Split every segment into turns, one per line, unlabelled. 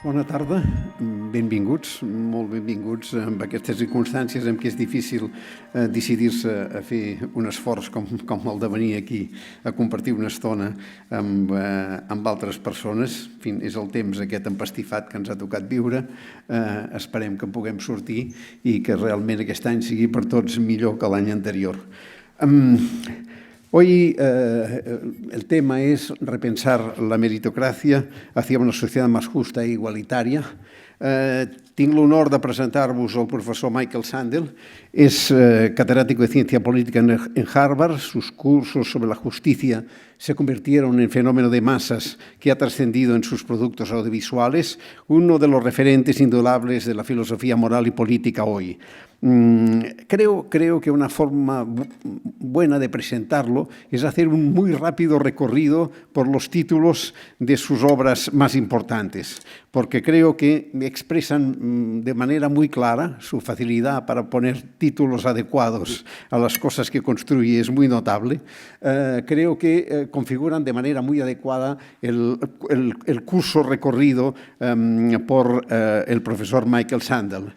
Bona tarda, benvinguts, molt benvinguts amb aquestes circumstàncies en què és difícil decidir-se a fer un esforç com el de venir aquí a compartir una estona amb altres persones. En fi, és el temps aquest empastifat que ens ha tocat viure. Esperem que en puguem sortir i que realment aquest any sigui per tots millor que l'any anterior. Hoy el tema es repensar la meritocracia hacia una sociedad más justa e igualitaria. Tinc l'honor de presentar-vos el professor Michael Sandel. Es catedrático de Ciencia Política en Harvard. Sus cursos sobre la justicia se convirtieron en fenómeno de masas que ha trascendido en sus productos audiovisuales, uno de los referentes indudable de la filosofía moral y política hoy. Creo que una forma buena de presentarlo es hacer un muy rápido recorrido por los títulos de sus obras más importantes, porque creo que expresan de manera muy clara su facilidad para poner títulos adecuados a las cosas que construye, es muy notable. Creo que configuran de manera muy adecuada el curso recorrido por el profesor Michael Sandel.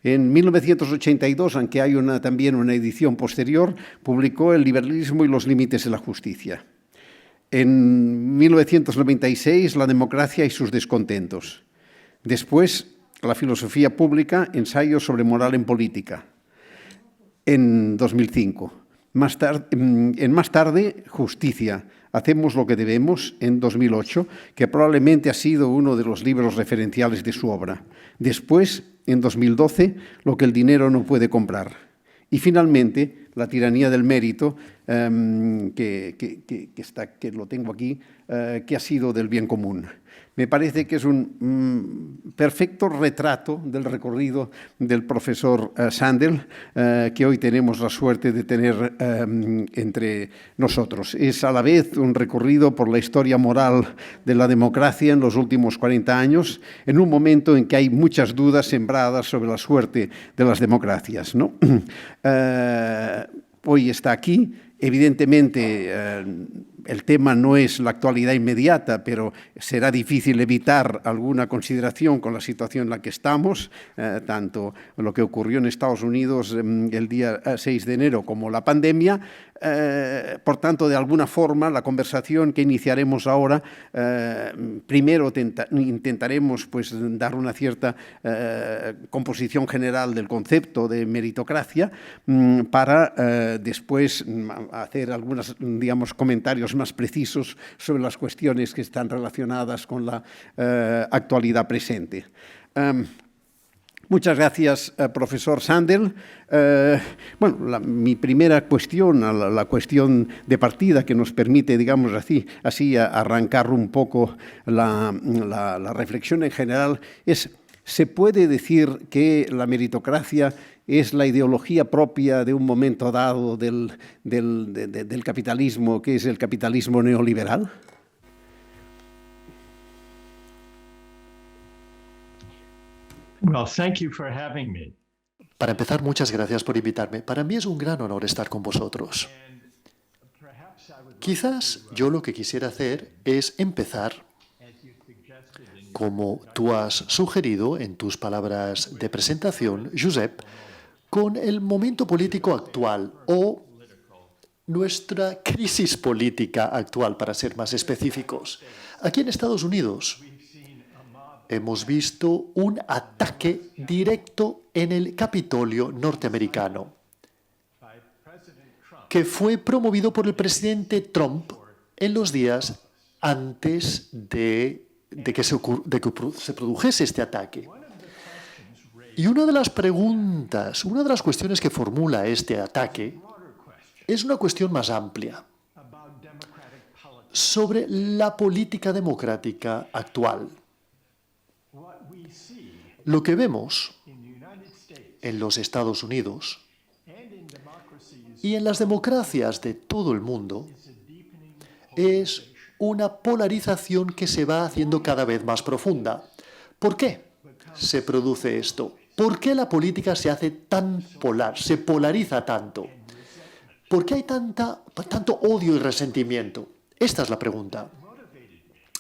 En 1982, aunque hay también una edición posterior, publicó El liberalismo y los límites de la justicia. En 1996, La democracia y sus descontentos. Después, La filosofía pública, ensayos sobre moral en política. En 2005. Más tarde, Justicia, hacemos lo que debemos, en 2008, que probablemente ha sido uno de los libros referenciales de su obra. Después, en 2012, Lo que el dinero no puede comprar. Y finalmente, La tiranía del mérito, que lo tengo aquí, que ha sido del bien común. Me parece que es un perfecto retrato del recorrido del profesor Sandel, que hoy tenemos la suerte de tener entre nosotros. Es a la vez un recorrido por la historia moral de la democracia en los últimos 40 años, en un momento en que hay muchas dudas sembradas sobre la suerte de las democracias, ¿no? Hoy está aquí. Evidentemente, el tema no es la actualidad inmediata, pero será difícil evitar alguna consideración con la situación en la que estamos, tanto lo que ocurrió en Estados Unidos el día 6 de enero como la pandemia. Por tanto, de alguna forma, la conversación que iniciaremos ahora, primero intentaremos dar una cierta composición general del concepto de meritocracia para después hacer algunos, comentarios más precisos sobre las cuestiones que están relacionadas con la actualidad presente. Muchas gracias, profesor Sandel. Mi primera cuestión, la cuestión de partida que nos permite, digamos así arrancar un poco la reflexión en general es: ¿se puede decir que la meritocracia es la ideología propia de un momento dado del capitalismo, que es el capitalismo neoliberal?
Well, thank you for having me.
Para empezar, muchas gracias por invitarme. Para mí es un gran honor estar con vosotros. Quizás yo lo que quisiera hacer es empezar, como tú has sugerido en tus palabras de presentación, Josep, con el momento político actual o nuestra crisis política actual, para ser más específicos. Aquí en Estados Unidos hemos visto un ataque directo en el Capitolio norteamericano, que fue promovido por el presidente Trump en los días antes de que se produjese este ataque. Y una de las preguntas, una de las cuestiones que formula este ataque es una cuestión más amplia sobre la política democrática actual. Lo que vemos en los Estados Unidos y en las democracias de todo el mundo es una polarización que se va haciendo cada vez más profunda. ¿Por qué se produce esto? ¿Por qué la política se hace tan polar, se polariza tanto? ¿Por qué hay tanto odio y resentimiento? Esta es la pregunta.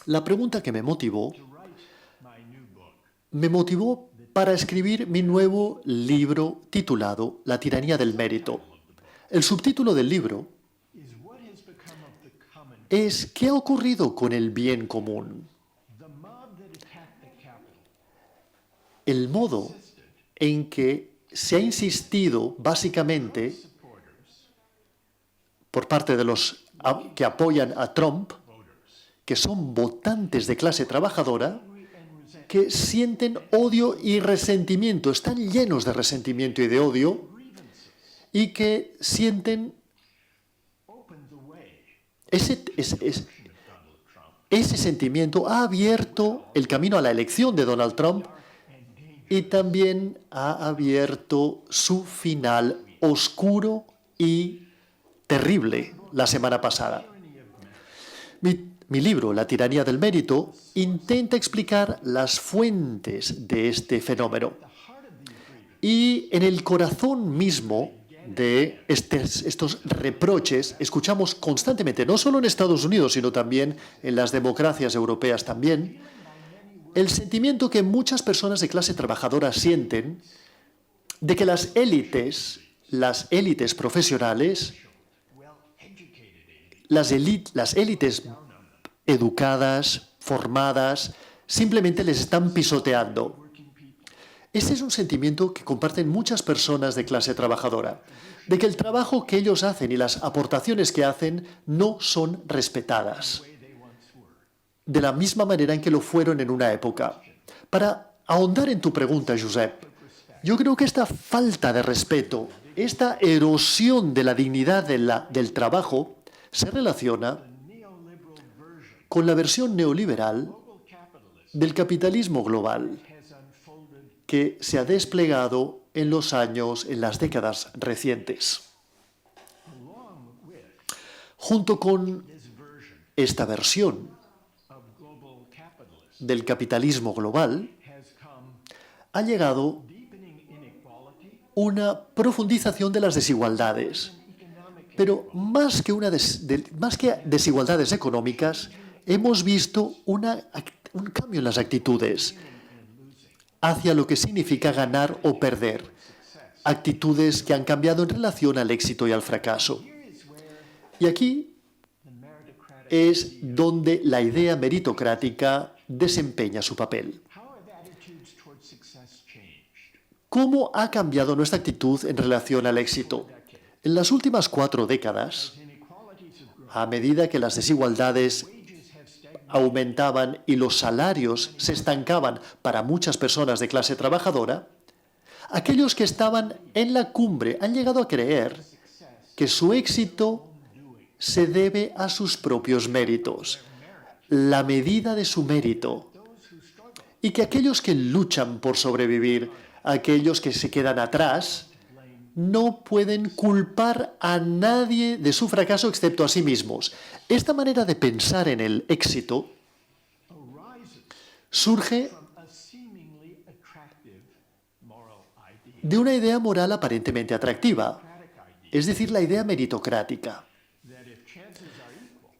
La pregunta que me motivó me motivó para escribir mi nuevo libro titulado La tiranía del mérito. El subtítulo del libro es ¿qué ha ocurrido con el bien común? El modo en que se ha insistido básicamente por parte de los que apoyan a Trump, que son votantes de clase trabajadora, que sienten odio y resentimiento, están llenos de resentimiento y de odio, y que sienten ese sentimiento ha abierto el camino a la elección de Donald Trump y también ha abierto su final oscuro y terrible la semana pasada. Mi libro, La tiranía del mérito, intenta explicar las fuentes de este fenómeno. Y en el corazón mismo de estos reproches escuchamos constantemente, no solo en Estados Unidos, sino también en las democracias europeas también, el sentimiento que muchas personas de clase trabajadora sienten de que las élites profesionales, las élites educadas, formadas, simplemente les están pisoteando. Este es un sentimiento que comparten muchas personas de clase trabajadora, de que el trabajo que ellos hacen y las aportaciones que hacen no son respetadas, de la misma manera en que lo fueron en una época. Para ahondar en tu pregunta, Josep, yo creo que esta falta de respeto, esta erosión de la dignidad del trabajo, se relaciona con la versión neoliberal del capitalismo global que se ha desplegado en las décadas recientes. Junto con esta versión del capitalismo global, ha llegado una profundización de las desigualdades. Pero más que desigualdades económicas, hemos visto un cambio en las actitudes hacia lo que significa ganar o perder. Actitudes que han cambiado en relación al éxito y al fracaso. Y aquí es donde la idea meritocrática desempeña su papel. ¿Cómo ha cambiado nuestra actitud en relación al éxito? En las últimas 4 décadas, a medida que las desigualdades aumentaban y los salarios se estancaban para muchas personas de clase trabajadora, aquellos que estaban en la cumbre han llegado a creer que su éxito se debe a sus propios méritos, la medida de su mérito, y que aquellos que luchan por sobrevivir, aquellos que se quedan atrás, no pueden culpar a nadie de su fracaso excepto a sí mismos. Esta manera de pensar en el éxito surge de una idea moral aparentemente atractiva, es decir, la idea meritocrática,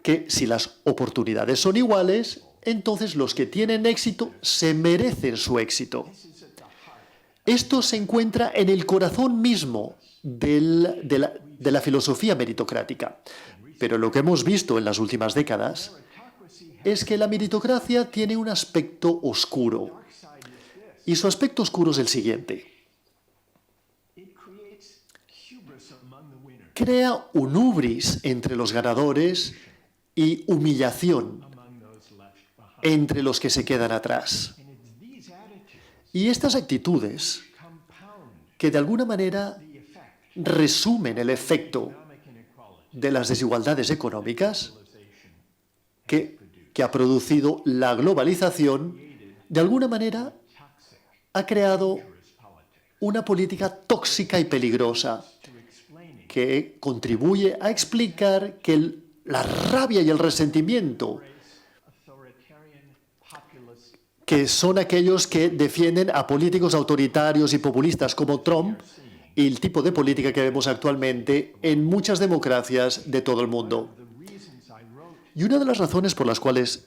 que si las oportunidades son iguales, entonces los que tienen éxito se merecen su éxito. Esto se encuentra en el corazón mismo de la filosofía meritocrática. Pero lo que hemos visto en las últimas décadas es que la meritocracia tiene un aspecto oscuro. Y su aspecto oscuro es el siguiente. Crea un hubris entre los ganadores y humillación entre los que se quedan atrás. Y estas actitudes, que de alguna manera resumen el efecto de las desigualdades económicas que ha producido la globalización, de alguna manera ha creado una política tóxica y peligrosa que contribuye a explicar que la rabia y el resentimiento, que son aquellos que defienden a políticos autoritarios y populistas como Trump, y el tipo de política que vemos actualmente en muchas democracias de todo el mundo. Y una de las razones por las cuales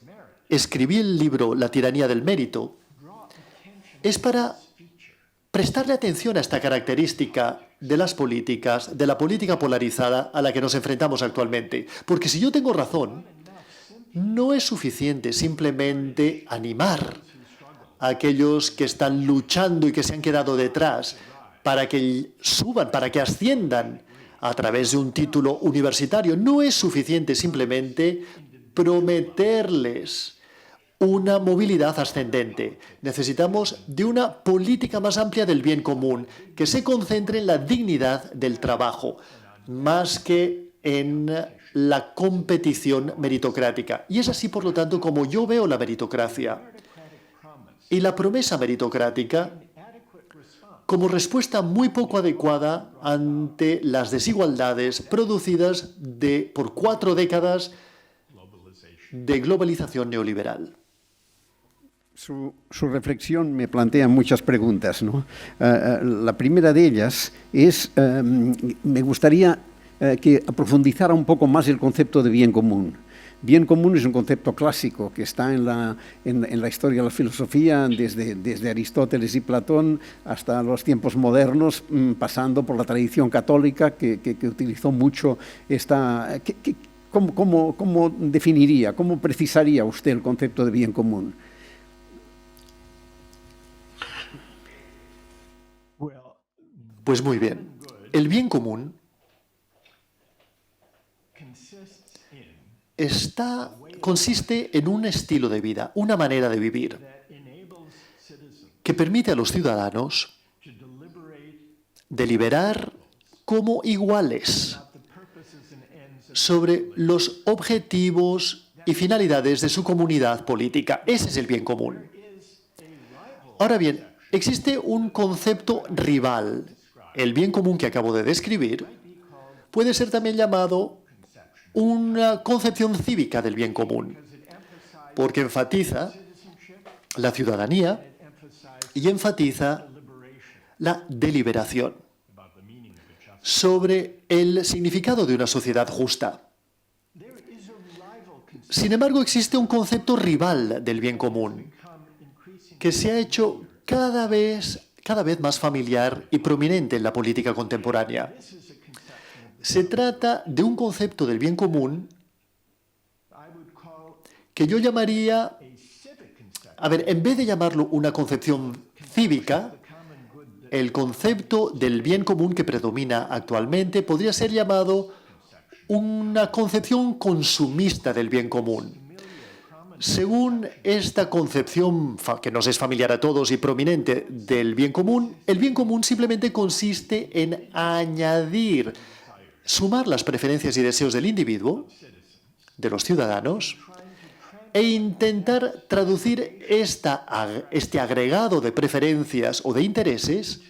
escribí el libro La tiranía del mérito es para prestarle atención a esta característica de las políticas, de la política polarizada a la que nos enfrentamos actualmente. Porque si yo tengo razón, no es suficiente simplemente animar a aquellos que están luchando y que se han quedado detrás para que suban, para que asciendan a través de un título universitario. No es suficiente simplemente prometerles una movilidad ascendente. Necesitamos de una política más amplia del bien común, que se concentre en la dignidad del trabajo, más que en la competición meritocrática. Y es así, por lo tanto, como yo veo la meritocracia. Y la promesa meritocrática como respuesta muy poco adecuada ante las desigualdades producidas por 4 décadas de globalización neoliberal.
Su reflexión me plantea muchas preguntas, ¿no? La primera de ellas es, me gustaría que profundizara un poco más el concepto de bien común. Bien común es un concepto clásico que está en la historia de la filosofía desde Aristóteles y Platón hasta los tiempos modernos, pasando por la tradición católica que utilizó mucho esta... ¿Cómo definiría, cómo precisaría usted el concepto de bien común?
Pues muy bien. El bien común consiste en un estilo de vida, una manera de vivir, que permite a los ciudadanos deliberar como iguales sobre los objetivos y finalidades de su comunidad política. Ese es el bien común. Ahora bien, existe un concepto rival. El bien común que acabo de describir puede ser también llamado una concepción cívica del bien común, porque enfatiza la ciudadanía y enfatiza la deliberación sobre el significado de una sociedad justa. Sin embargo, existe un concepto rival del bien común que se ha hecho cada vez más familiar y prominente en la política contemporánea. Se trata de un concepto del bien común que yo llamaría, en vez de llamarlo una concepción cívica, el concepto del bien común que predomina actualmente podría ser llamado una concepción consumista del bien común. Según esta concepción, que nos es familiar a todos y prominente del bien común, el bien común simplemente consiste en sumar las preferencias y deseos del individuo, de los ciudadanos, e intentar traducir este agregado de preferencias o de intereses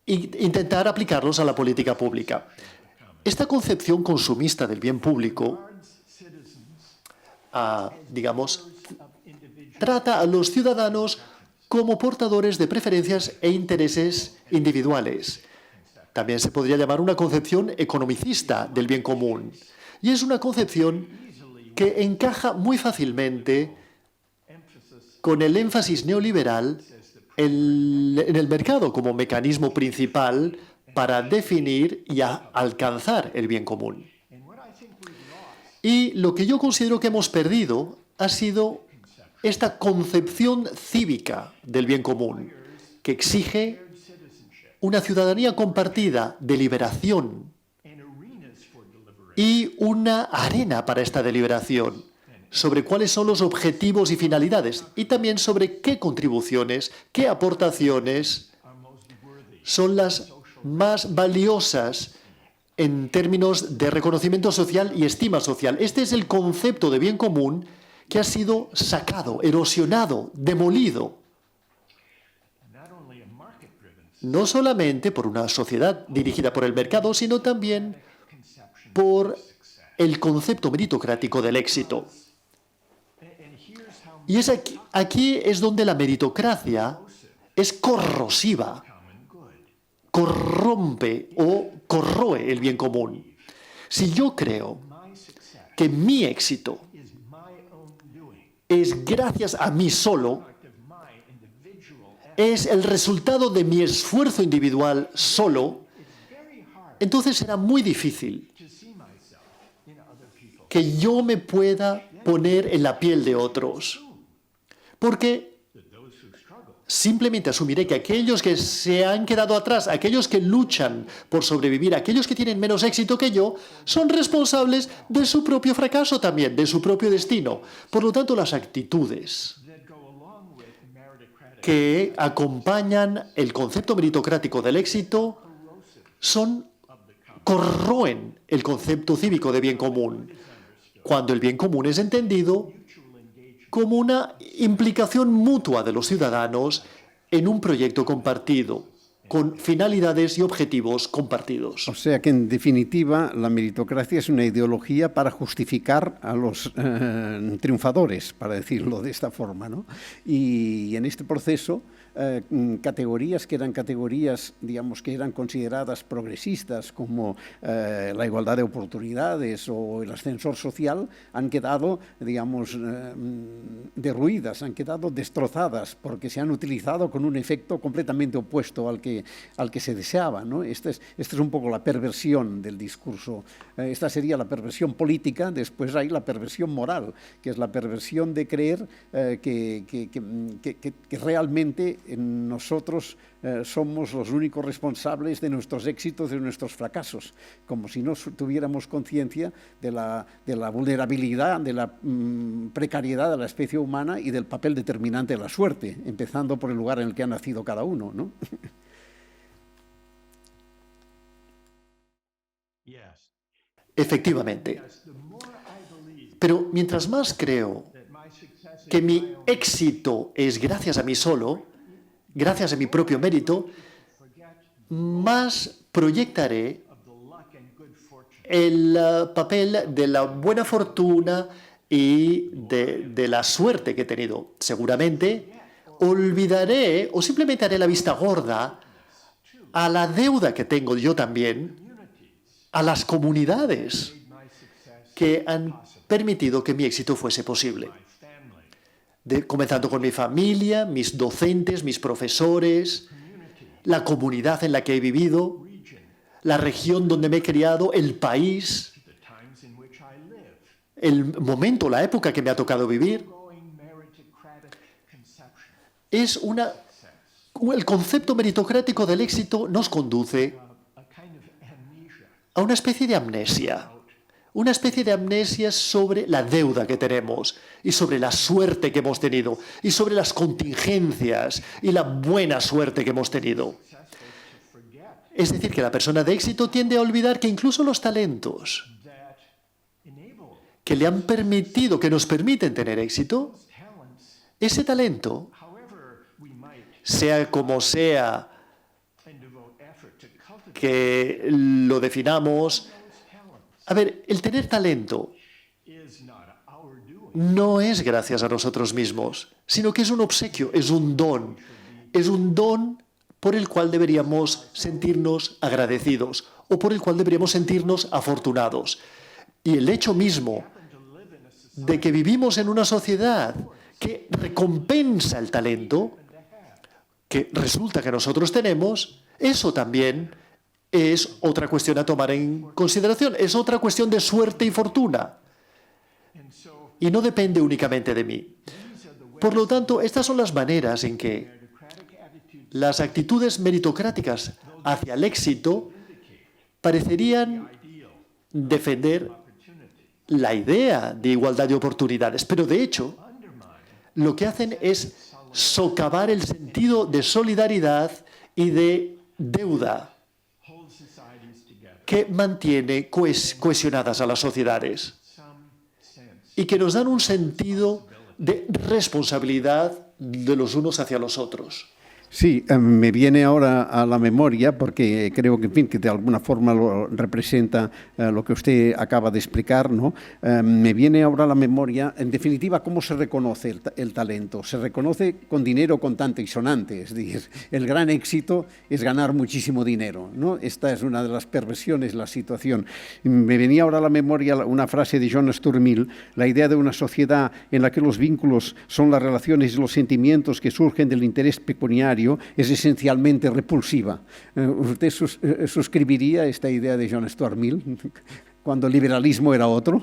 e intentar aplicarlos a la política pública. Esta concepción consumista del bien público, trata a los ciudadanos como portadores de preferencias e intereses individuales. También se podría llamar una concepción economicista del bien común. Y es una concepción que encaja muy fácilmente con el énfasis neoliberal en el mercado como mecanismo principal para definir y alcanzar el bien común. Y lo que yo considero que hemos perdido ha sido esta concepción cívica del bien común, que exige una ciudadanía compartida, deliberación, y una arena para esta deliberación sobre cuáles son los objetivos y finalidades, y también sobre qué contribuciones, qué aportaciones son las más valiosas en términos de reconocimiento social y estima social. Este es el concepto de bien común que ha sido sacado, erosionado, demolido, no solamente por una sociedad dirigida por el mercado, sino también por el concepto meritocrático del éxito. Y aquí es donde la meritocracia es corrosiva, corrompe o corroe el bien común. Si yo creo que mi éxito es gracias a mí solo, es el resultado de mi esfuerzo individual solo, entonces será muy difícil que yo me pueda poner en la piel de otros. Porque simplemente asumiré que aquellos que se han quedado atrás, aquellos que luchan por sobrevivir, aquellos que tienen menos éxito que yo, son responsables de su propio fracaso también, de su propio destino. Por lo tanto, las actitudes que acompañan el concepto meritocrático del éxito corroen el concepto cívico de bien común, cuando el bien común es entendido como una implicación mutua de los ciudadanos en un proyecto compartido, con finalidades y objetivos compartidos.
O sea que, en definitiva, la meritocracia es una ideología para justificar a los triunfadores, para decirlo de esta forma, ¿no? Y en este proceso, categorías que eran categorías, digamos, que eran consideradas progresistas, como la igualdad de oportunidades o el ascensor social, han quedado, digamos, derruidas, han quedado destrozadas, porque se han utilizado con un efecto completamente opuesto al que se deseaba, ¿no? Esta es un poco la perversión del discurso. Esta sería la perversión política. Después hay la perversión moral, que es la perversión de creer que realmente nosotros somos los únicos responsables de nuestros éxitos, de nuestros fracasos, como si no tuviéramos conciencia de la vulnerabilidad, de la precariedad de la especie humana y del papel determinante de la suerte, empezando por el lugar en el que ha nacido cada uno, ¿no?
Efectivamente. Pero mientras más creo que mi éxito es gracias a mí solo, gracias a mi propio mérito, más proyectaré el papel de la buena fortuna y de la suerte que he tenido. Seguramente olvidaré o simplemente haré la vista gorda a la deuda que tengo yo también, a las comunidades que han permitido que mi éxito fuese posible. Comenzando con mi familia, mis docentes, mis profesores, la comunidad en la que he vivido, la región donde me he criado, el país, el momento, la época que me ha tocado vivir. El concepto meritocrático del éxito nos conduce a una especie de amnesia. Una especie de amnesia sobre la deuda que tenemos y sobre la suerte que hemos tenido y sobre las contingencias y la buena suerte que hemos tenido. Es decir, que la persona de éxito tiende a olvidar que incluso los talentos que le han permitido, que nos permiten tener éxito, ese talento, sea como sea que lo definamos. A ver, el tener talento no es gracias a nosotros mismos, sino que es un obsequio, es un don. Es un don por el cual deberíamos sentirnos agradecidos o por el cual deberíamos sentirnos afortunados. Y el hecho mismo de que vivimos en una sociedad que recompensa el talento, que resulta que nosotros tenemos, eso también es otra cuestión a tomar en consideración. Es otra cuestión de suerte y fortuna. Y no depende únicamente de mí. Por lo tanto, estas son las maneras en que las actitudes meritocráticas hacia el éxito parecerían defender la idea de igualdad de oportunidades. Pero de hecho, lo que hacen es socavar el sentido de solidaridad y de deuda que mantiene cohesionadas a las sociedades y que nos dan un sentido de responsabilidad de los unos hacia los otros.
Sí, me viene ahora a la memoria, porque creo que, en fin, que de alguna forma lo representa lo que usted acaba de explicar, ¿no? Me viene ahora a la memoria, en definitiva, cómo se reconoce el talento. Se reconoce con dinero contante y sonante, es decir, el gran éxito es ganar muchísimo dinero, ¿no? Esta es una de las perversiones de la situación. Me venía ahora a la memoria una frase de John Stuart Mill, la idea de una sociedad en la que los vínculos son las relaciones y los sentimientos que surgen del interés pecuniario es esencialmente repulsiva. ¿Usted suscribiría esta idea de John Stuart Mill cuando el liberalismo era otro?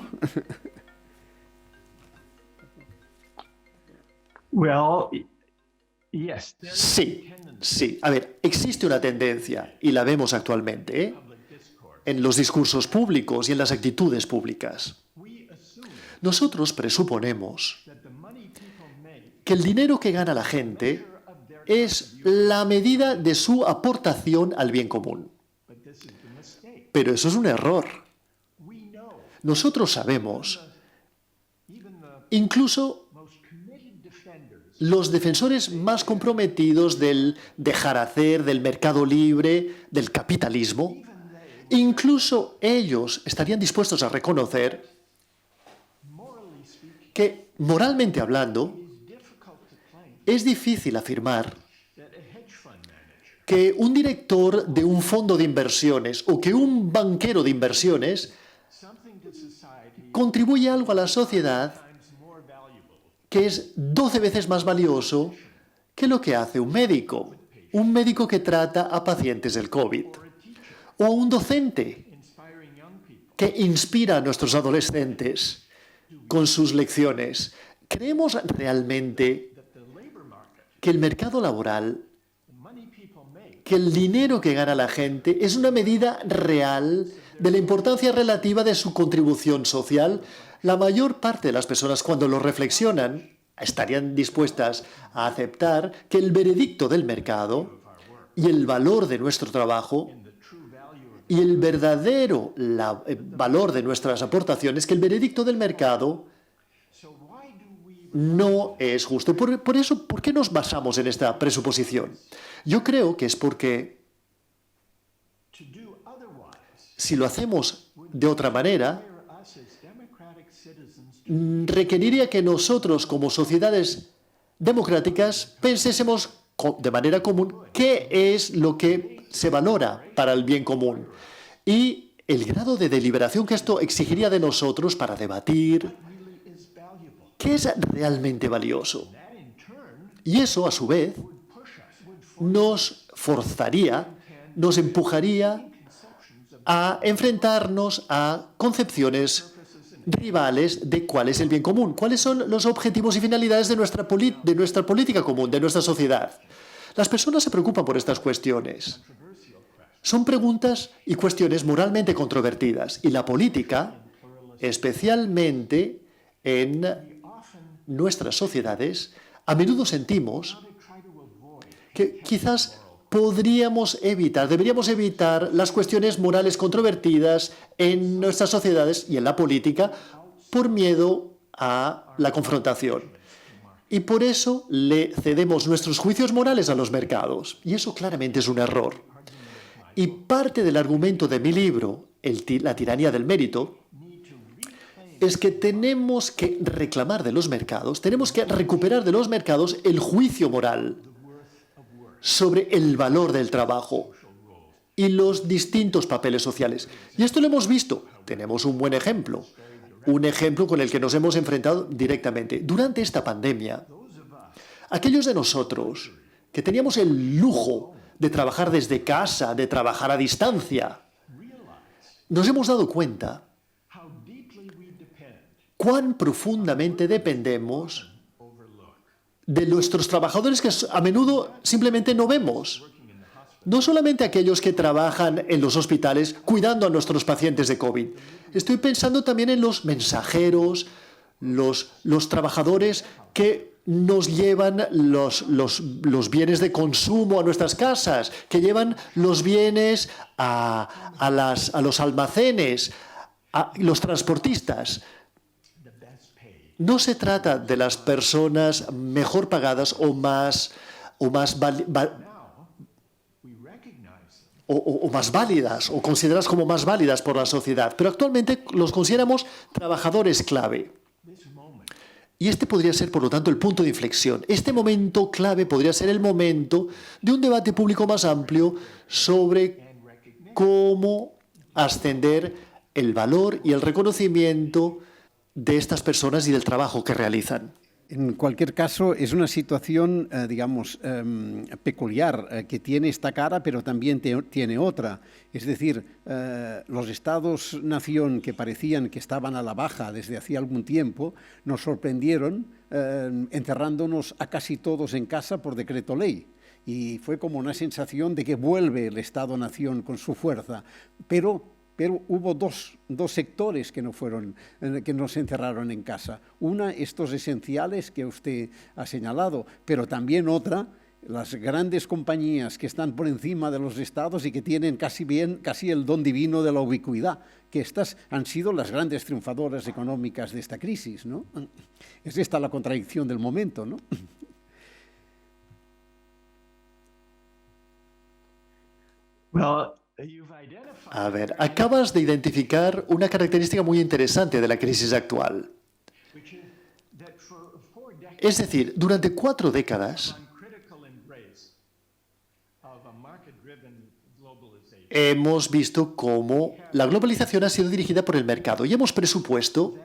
Well, yes.
Sí, sí. A ver, existe una tendencia, y la vemos actualmente, en los discursos públicos y en las actitudes públicas. Nosotros presuponemos que el dinero que gana la gente es la medida de su aportación al bien común. Pero eso es un error. Nosotros sabemos, incluso los defensores más comprometidos del dejar hacer, del mercado libre, del capitalismo, incluso ellos estarían dispuestos a reconocer que, moralmente hablando, es difícil afirmar que un director de un fondo de inversiones o que un banquero de inversiones contribuye algo a la sociedad que es 12 veces más valioso que lo que hace un médico que trata a pacientes del COVID, o un docente que inspira a nuestros adolescentes con sus lecciones. ¿Creemos realmente que el mercado laboral, que el dinero que gana la gente es una medida real de la importancia relativa de su contribución social? La mayor parte de las personas, cuando lo reflexionan, estarían dispuestas a aceptar que el veredicto del mercado y el valor de nuestro trabajo y el verdadero valor de nuestras aportaciones, que el veredicto del mercado no es justo. Por eso, ¿por qué nos basamos en esta presuposición? Yo creo que es porque si lo hacemos de otra manera, requeriría que nosotros, como sociedades democráticas, pensésemos de manera común qué es lo que se valora para el bien común y el grado de deliberación que esto exigiría de nosotros para debatir qué es realmente valioso. Y eso, a su vez, nos forzaría, nos empujaría a enfrentarnos a concepciones rivales de cuál es el bien común, cuáles son los objetivos y finalidades de nuestra política común, de nuestra sociedad. Las personas se preocupan por estas cuestiones. Son preguntas y cuestiones moralmente controvertidas, y la política, especialmente en nuestras sociedades, a menudo sentimos que quizás deberíamos evitar las cuestiones morales controvertidas en nuestras sociedades y en la política por miedo a la confrontación. Y por eso le cedemos nuestros juicios morales a los mercados. Y eso claramente es un error. Y parte del argumento de mi libro, La tiranía del mérito, es que tenemos que reclamar de los mercados, tenemos que recuperar de los mercados el juicio moral sobre el valor del trabajo y los distintos papeles sociales. Y esto lo hemos visto. Tenemos un buen ejemplo. Un ejemplo con el que nos hemos enfrentado directamente. Durante esta pandemia, aquellos de nosotros que teníamos el lujo de trabajar desde casa, de trabajar a distancia, nos hemos dado cuenta cuán profundamente dependemos de nuestros trabajadores que a menudo simplemente no vemos. No solamente aquellos que trabajan en los hospitales cuidando a nuestros pacientes de COVID. Estoy pensando también en los mensajeros, los trabajadores que nos llevan los bienes de consumo a nuestras casas, que llevan los bienes a los almacenes, a los transportistas. No se trata de las personas mejor pagadas o más o más, o más válidas, o consideradas como más válidas por la sociedad, pero actualmente los consideramos trabajadores clave. Y este podría ser, por lo tanto, el punto de inflexión. Este momento clave podría ser el momento de un debate público más amplio sobre cómo ascender el valor y el reconocimiento de estas personas y del trabajo que realizan.
En cualquier caso, es una situación, digamos, peculiar, que tiene esta cara, pero también tiene otra. Es decir, los estados-nación que parecían que estaban a la baja desde hacía algún tiempo, nos sorprendieron encerrándonos a casi todos en casa por decreto ley. Y fue como una sensación de que vuelve el Estado-nación con su fuerza. Pero hubo dos sectores que nos encerraron en casa. Una, estos esenciales que usted ha señalado, pero también otra, las grandes compañías que están por encima de los estados y que tienen casi el don divino de la ubicuidad, que estas han sido las grandes triunfadoras económicas de esta crisis, ¿no? Es esta la contradicción del momento, ¿no?
A ver, acabas de identificar una característica muy interesante de la crisis actual. Es decir, durante 4 décadas hemos visto cómo la globalización ha sido dirigida por el mercado y hemos presupuesto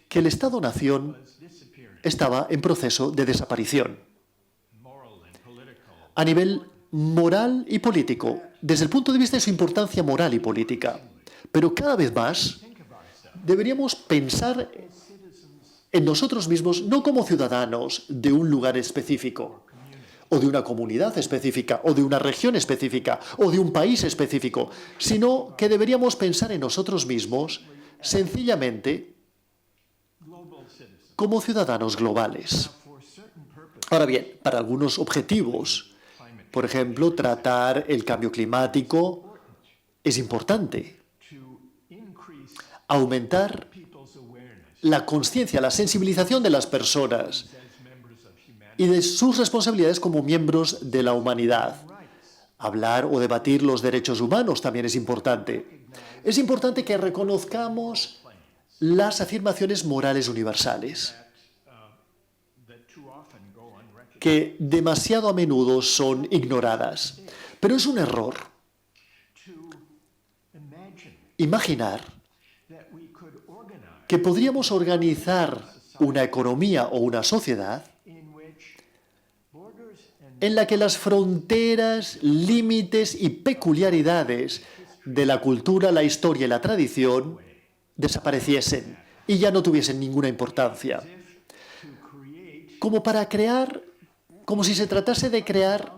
que el Estado-nación estaba en proceso de desaparición a nivel moral y político, desde el punto de vista de su importancia moral y política. Pero cada vez más deberíamos pensar en nosotros mismos no como ciudadanos de un lugar específico, o de una comunidad específica, o de una región específica, o de un país específico, sino que deberíamos pensar en nosotros mismos sencillamente como ciudadanos globales. Ahora bien, para algunos objetivos, por ejemplo, tratar el cambio climático es importante. Aumentar la conciencia, la sensibilización de las personas y de sus responsabilidades como miembros de la humanidad. Hablar o debatir los derechos humanos también es importante. Es importante que reconozcamos las afirmaciones morales universales, que demasiado a menudo son ignoradas. Pero es un error imaginar que podríamos organizar una economía o una sociedad en la que las fronteras, límites y peculiaridades de la cultura, la historia y la tradición desapareciesen y ya no tuviesen ninguna importancia. Como si se tratase de crear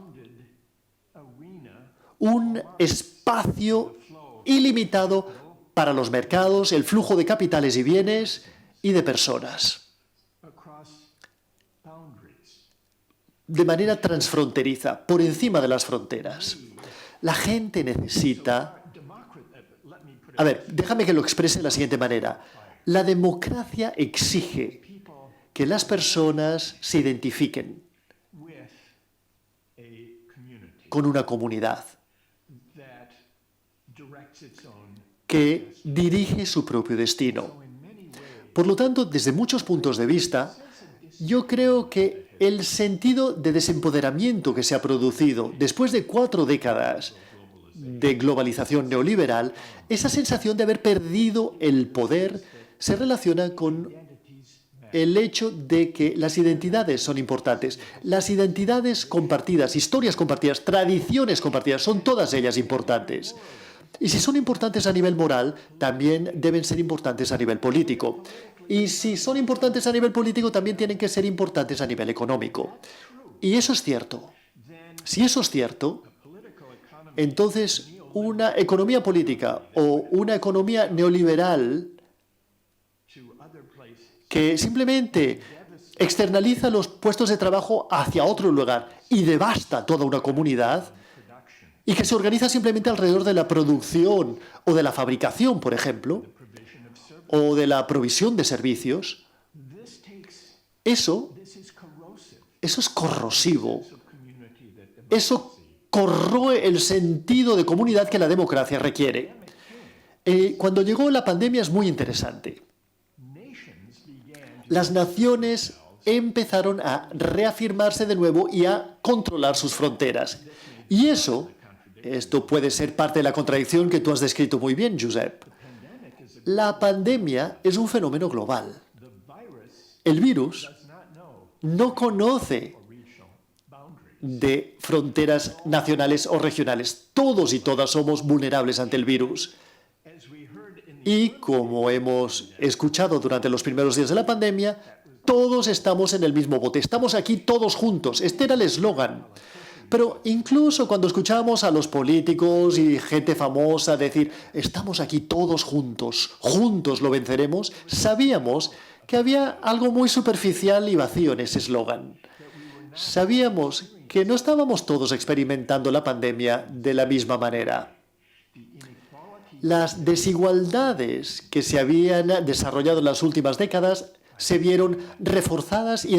un espacio ilimitado para los mercados, el flujo de capitales y bienes y de personas, de manera transfronteriza, por encima de las fronteras. La gente necesita... A ver, déjame que lo exprese de la siguiente manera. La democracia exige que las personas se identifiquen con una comunidad que dirige su propio destino. Por lo tanto, desde muchos puntos de vista, yo creo que el sentido de desempoderamiento que se ha producido después de 4 décadas de globalización neoliberal, esa sensación de haber perdido el poder se relaciona con el hecho de que las identidades son importantes. Las identidades compartidas, historias compartidas, tradiciones compartidas, son todas ellas importantes. Y si son importantes a nivel moral, también deben ser importantes a nivel político. Y si son importantes a nivel político, también tienen que ser importantes a nivel económico. Y eso es cierto. Si eso es cierto, entonces una economía política o una economía neoliberal que simplemente externaliza los puestos de trabajo hacia otro lugar y devasta toda una comunidad y que se organiza simplemente alrededor de la producción o de la fabricación, por ejemplo, o de la provisión de servicios, eso Eso es corrosivo. Eso corroe el sentido de comunidad que la democracia requiere. Cuando llegó la pandemia es muy interesante. Las naciones empezaron a reafirmarse de nuevo y a controlar sus fronteras. Y esto puede ser parte de la contradicción que tú has descrito muy bien, Josep. La pandemia es un fenómeno global. El virus no conoce de fronteras nacionales o regionales. Todos y todas somos vulnerables ante el virus. Y como hemos escuchado durante los primeros días de la pandemia, todos estamos en el mismo bote. Estamos aquí todos juntos. Este era el eslogan. Pero incluso cuando escuchamos a los políticos y gente famosa decir estamos aquí todos juntos, juntos lo venceremos, sabíamos que había algo muy superficial y vacío en ese eslogan. Sabíamos que no estábamos todos experimentando la pandemia de la misma manera. Las desigualdades que se habían desarrollado en las últimas décadas se vieron reforzadas y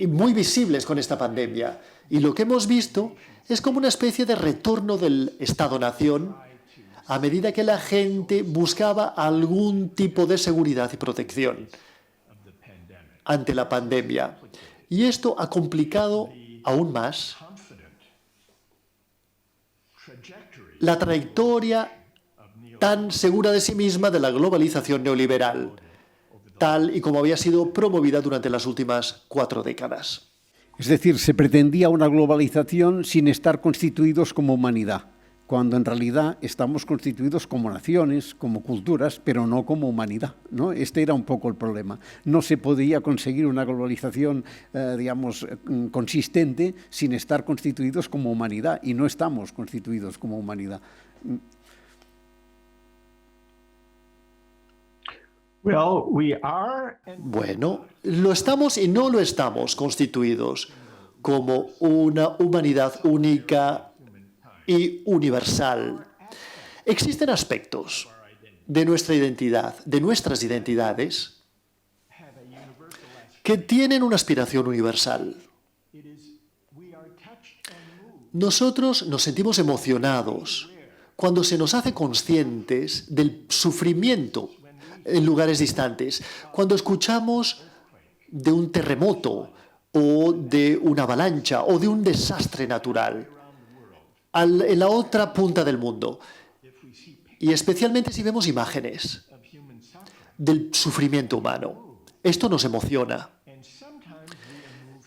muy visibles con esta pandemia. Y lo que hemos visto es como una especie de retorno del Estado-nación a medida que la gente buscaba algún tipo de seguridad y protección ante la pandemia. Y esto ha complicado aún más la trayectoria tan segura de sí misma de la globalización neoliberal, tal y como había sido promovida durante las últimas 4 décadas.
Es decir, se pretendía una globalización sin estar constituidos como humanidad, cuando en realidad estamos constituidos como naciones, como culturas, pero no como humanidad, ¿no? Este era un poco el problema. No se podía conseguir una globalización, consistente sin estar constituidos como humanidad, y no estamos constituidos como humanidad.
Bueno, lo estamos y no lo estamos constituidos como una humanidad única y universal. Existen aspectos de nuestra identidad, de nuestras identidades, que tienen una aspiración universal. Nosotros nos sentimos emocionados cuando se nos hace conscientes del sufrimiento en lugares distantes, cuando escuchamos de un terremoto o de una avalancha o de un desastre natural en la otra punta del mundo, y especialmente si vemos imágenes del sufrimiento humano. Esto nos emociona.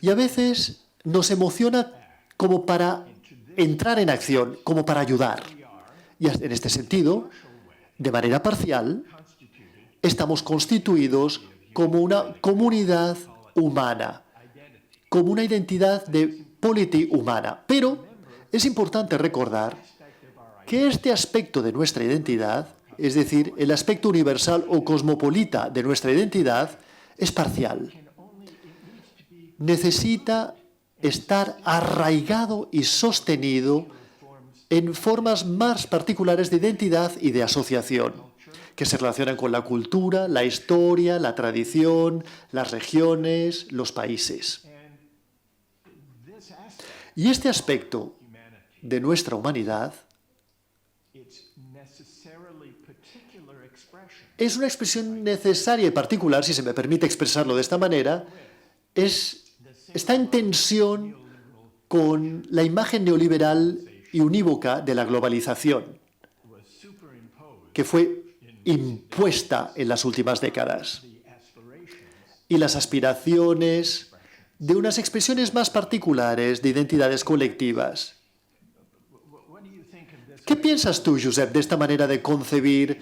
Y a veces nos emociona como para entrar en acción, como para ayudar. Y en este sentido, de manera parcial, estamos constituidos como una comunidad humana, como una identidad de polity humana. Pero es importante recordar que este aspecto de nuestra identidad, es decir, el aspecto universal o cosmopolita de nuestra identidad, es parcial. Necesita estar arraigado y sostenido en formas más particulares de identidad y de asociación, que se relacionan con la cultura, la historia, la tradición, las regiones, los países. Y este aspecto de nuestra humanidad es una expresión necesaria y particular, si se me permite expresarlo de esta manera, está en tensión con la imagen neoliberal y unívoca de la globalización, que fue impuesta en las últimas décadas, y las aspiraciones de unas expresiones más particulares de identidades colectivas. ¿Qué piensas tú, Josep, de esta manera de concebir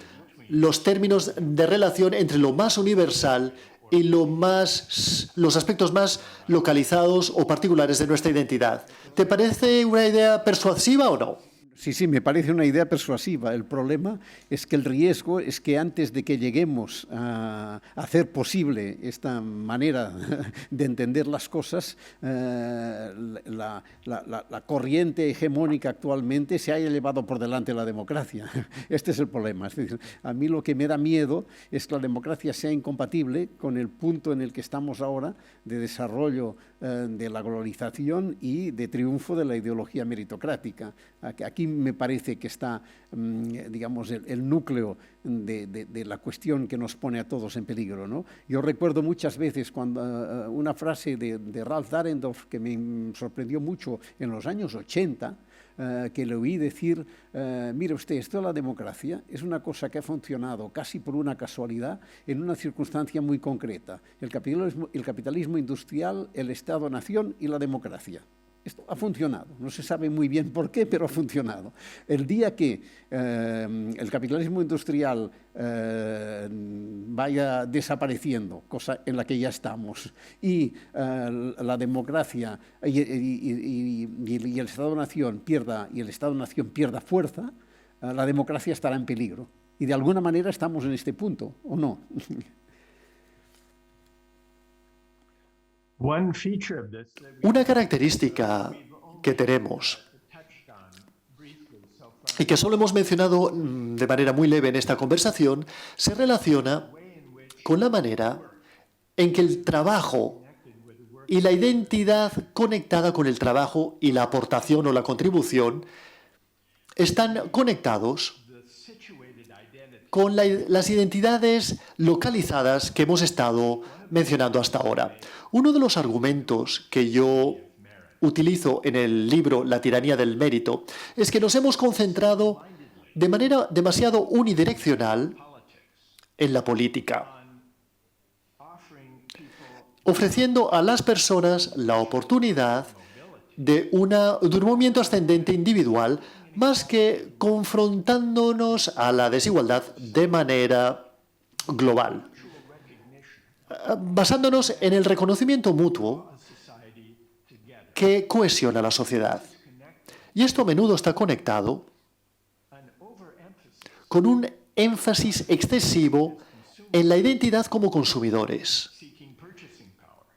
los términos de relación entre lo más universal y los aspectos más localizados o particulares de nuestra identidad? ¿Te parece una idea persuasiva o no?
Sí, sí, me parece una idea persuasiva. El problema es que el riesgo es que antes de que lleguemos a hacer posible esta manera de entender las cosas, la corriente hegemónica actualmente se haya llevado por delante la democracia. Este es el problema. Es decir, a mí lo que me da miedo es que la democracia sea incompatible con el punto en el que estamos ahora de desarrollo de la globalización y de triunfo de la ideología meritocrática. Aquí me parece que está, digamos, el núcleo de la cuestión que nos pone a todos en peligro, ¿no? Yo recuerdo muchas veces cuando una frase de Ralph Dahrendorf que me sorprendió mucho en los años 80, que le oí decir, mire usted, esto de la democracia es una cosa que ha funcionado casi por una casualidad en una circunstancia muy concreta. El capitalismo industrial, el Estado-nación y la democracia. Esto ha funcionado, no se sabe muy bien por qué, pero ha funcionado. El día que el capitalismo industrial vaya desapareciendo, cosa en la que ya estamos, y la democracia y el Estado-nación pierda fuerza, la democracia estará en peligro. Y de alguna manera estamos en este punto, ¿o no?
Una característica que tenemos y que solo hemos mencionado de manera muy leve en esta conversación se relaciona con la manera en que el trabajo y la identidad conectada con el trabajo y la aportación o la contribución están conectados con las identidades localizadas que hemos estado mencionando hasta ahora. Uno de los argumentos que yo utilizo en el libro La tiranía del mérito es que nos hemos concentrado de manera demasiado unidireccional en la política, ofreciendo a las personas la oportunidad de un movimiento ascendente individual más que confrontándonos a la desigualdad de manera global, basándonos en el reconocimiento mutuo que cohesiona la sociedad. Y esto a menudo está conectado con un énfasis excesivo en la identidad como consumidores,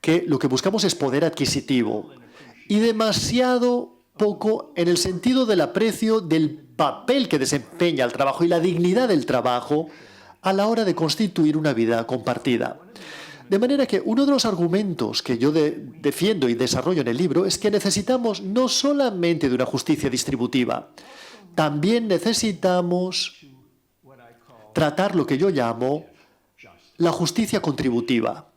que lo que buscamos es poder adquisitivo y demasiado poco en el sentido del aprecio del papel que desempeña el trabajo y la dignidad del trabajo a la hora de constituir una vida compartida. De manera que uno de los argumentos que yo defiendo y desarrollo en el libro es que necesitamos no solamente de una justicia distributiva, también necesitamos tratar lo que yo llamo la justicia contributiva.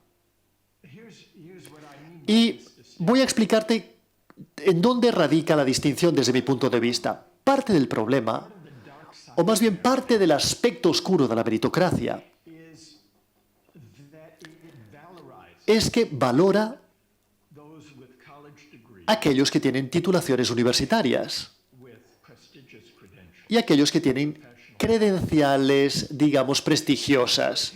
Y voy a explicarte en dónde radica la distinción desde mi punto de vista. Parte del problema, o más bien parte del aspecto oscuro de la meritocracia, es que valora a aquellos que tienen titulaciones universitarias y a aquellos que tienen credenciales, digamos, prestigiosas.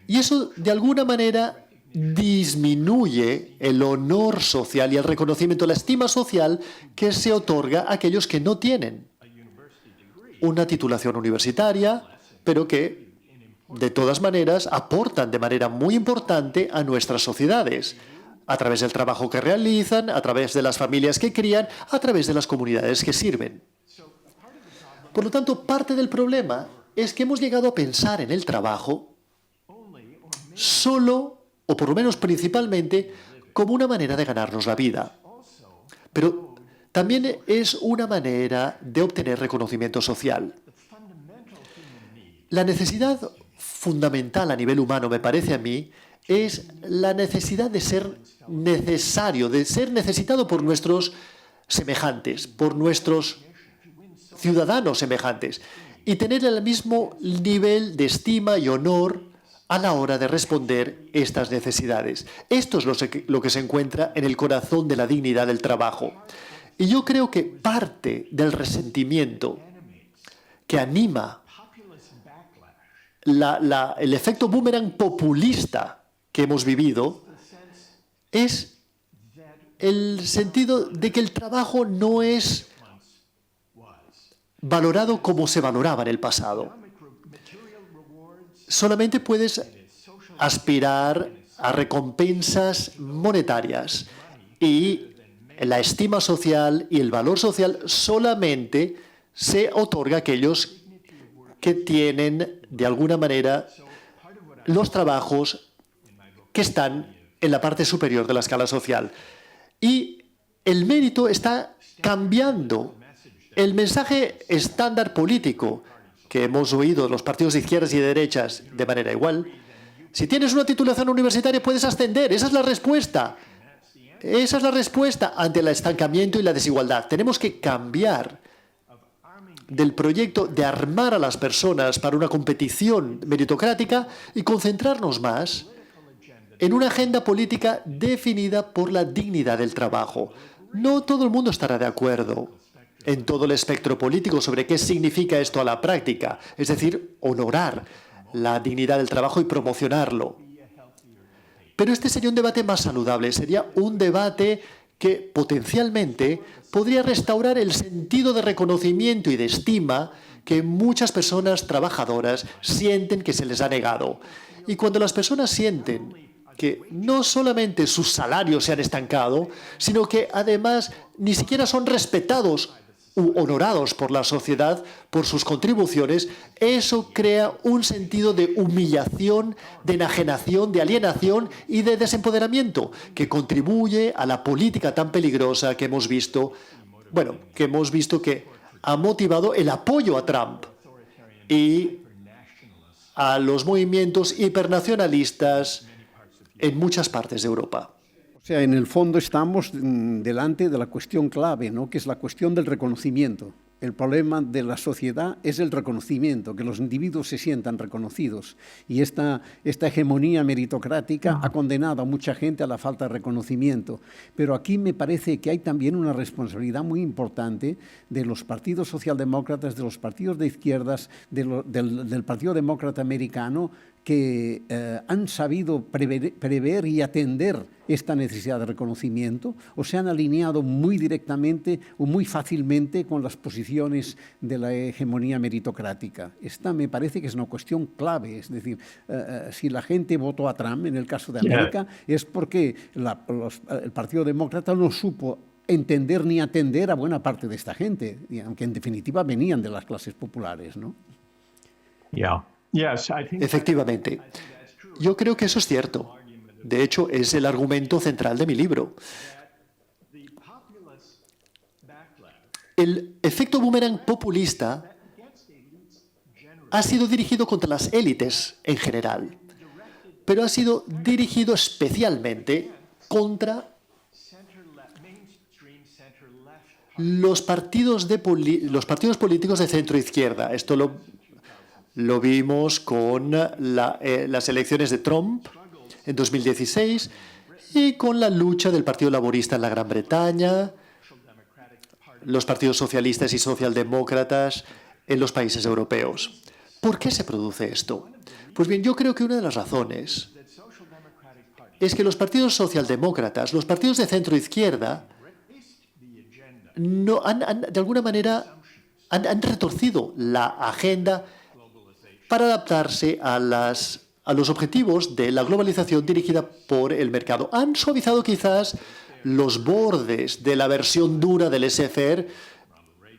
Y eso, de alguna manera, disminuye el honor social y el reconocimiento, la estima social que se otorga a aquellos que no tienen una titulación universitaria, pero que, de todas maneras, aportan de manera muy importante a nuestras sociedades, a través del trabajo que realizan, a través de las familias que crían, a través de las comunidades que sirven. Por lo tanto, parte del problema es que hemos llegado a pensar en el trabajo solo, o por lo menos principalmente, como una manera de ganarnos la vida. Pero también es una manera de obtener reconocimiento social. La necesidad fundamental a nivel humano, me parece a mí, es la necesidad de ser necesario, de ser necesitado por nuestros semejantes, por nuestros ciudadanos semejantes, y tener el mismo nivel de estima y honor a la hora de responder estas necesidades. Esto es lo que se encuentra en el corazón de la dignidad del trabajo. Y yo creo que parte del resentimiento que anima el efecto boomerang populista que hemos vivido es el sentido de que el trabajo no es valorado como se valoraba en el pasado. Solamente puedes aspirar a recompensas monetarias y la estima social y el valor social solamente se otorga a aquellos que tienen, de alguna manera, los trabajos que están en la parte superior de la escala social. Y el mérito está cambiando. El mensaje estándar político que hemos oído de los partidos de izquierdas y de derechas de manera igual, si tienes una titulación universitaria puedes ascender. Esa es la respuesta. Esa es la respuesta ante el estancamiento y la desigualdad. Tenemos que cambiar del proyecto de armar a las personas para una competición meritocrática y concentrarnos más en una agenda política definida por la dignidad del trabajo. No todo el mundo estará de acuerdo en todo el espectro político sobre qué significa esto a la práctica, es decir, honorar la dignidad del trabajo y promocionarlo. Pero este sería un debate más saludable, sería un debate que potencialmente podría restaurar el sentido de reconocimiento y de estima que muchas personas trabajadoras sienten que se les ha negado. Y cuando las personas sienten que no solamente sus salarios se han estancado, sino que además ni siquiera son respetados u honorados por la sociedad por sus contribuciones, eso crea un sentido de humillación, de enajenación, de alienación y de desempoderamiento que contribuye a la política tan peligrosa que hemos visto, que ha motivado el apoyo a Trump y a los movimientos hipernacionalistas en muchas partes de Europa.
O sea, en el fondo estamos delante de la cuestión clave, ¿no? Que es la cuestión del reconocimiento. El problema de la sociedad es el reconocimiento, que los individuos se sientan reconocidos. Y esta hegemonía meritocrática ha condenado a mucha gente a la falta de reconocimiento. Pero aquí me parece que hay también una responsabilidad muy importante de los partidos socialdemócratas, de los partidos de izquierdas, del Partido Demócrata Americano, que han sabido prever y atender esta necesidad de reconocimiento o se han alineado muy directamente o muy fácilmente con las posiciones de la hegemonía meritocrática. Esta me parece que es una cuestión clave. Es decir, si la gente votó a Trump, en el caso de América, es porque el Partido Demócrata no supo entender ni atender a buena parte de esta gente, aunque en definitiva venían de las clases populares, ¿no?
Efectivamente, yo creo que eso es cierto. De hecho, es el argumento central de mi libro. El efecto boomerang populista ha sido dirigido contra las élites en general, pero ha sido dirigido especialmente contra los partidos políticos de centro-izquierda. Esto lo vimos con las elecciones de Trump en 2016 y con la lucha del Partido Laborista en la Gran Bretaña, los partidos socialistas y socialdemócratas en los países europeos. ¿Por qué se produce esto? Pues bien, yo creo que una de las razones es que los partidos socialdemócratas, los partidos de centro-izquierda, de alguna manera han retorcido la agenda para adaptarse a los objetivos de la globalización dirigida por el mercado. Han suavizado quizás los bordes de la versión dura del laissez-faire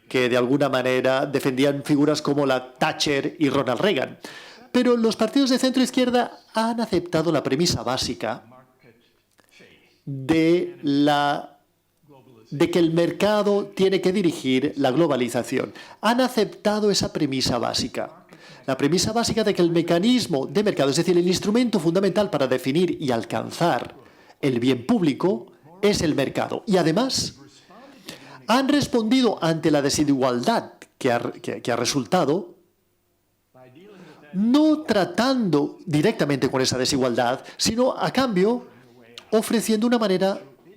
que de alguna manera defendían figuras como la Thatcher y Ronald Reagan. Pero los partidos de centro-izquierda han aceptado la premisa básica de que el mercado tiene que dirigir la globalización. Han aceptado esa premisa básica. La premisa básica de que el mecanismo de mercado, es decir, el instrumento fundamental para definir y alcanzar el bien público, es el mercado. Y además, han respondido ante la desigualdad que ha resultado, no tratando directamente con esa desigualdad, sino a cambio ofreciendo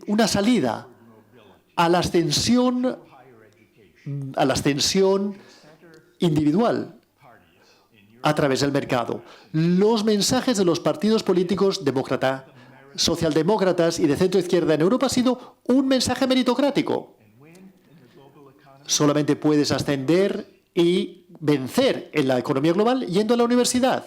una salida a la ascensión individual a través del mercado. Los mensajes de los partidos políticos socialdemócratas y de centro-izquierda en Europa ha sido un mensaje meritocrático. Solamente puedes ascender y vencer en la economía global yendo a la universidad.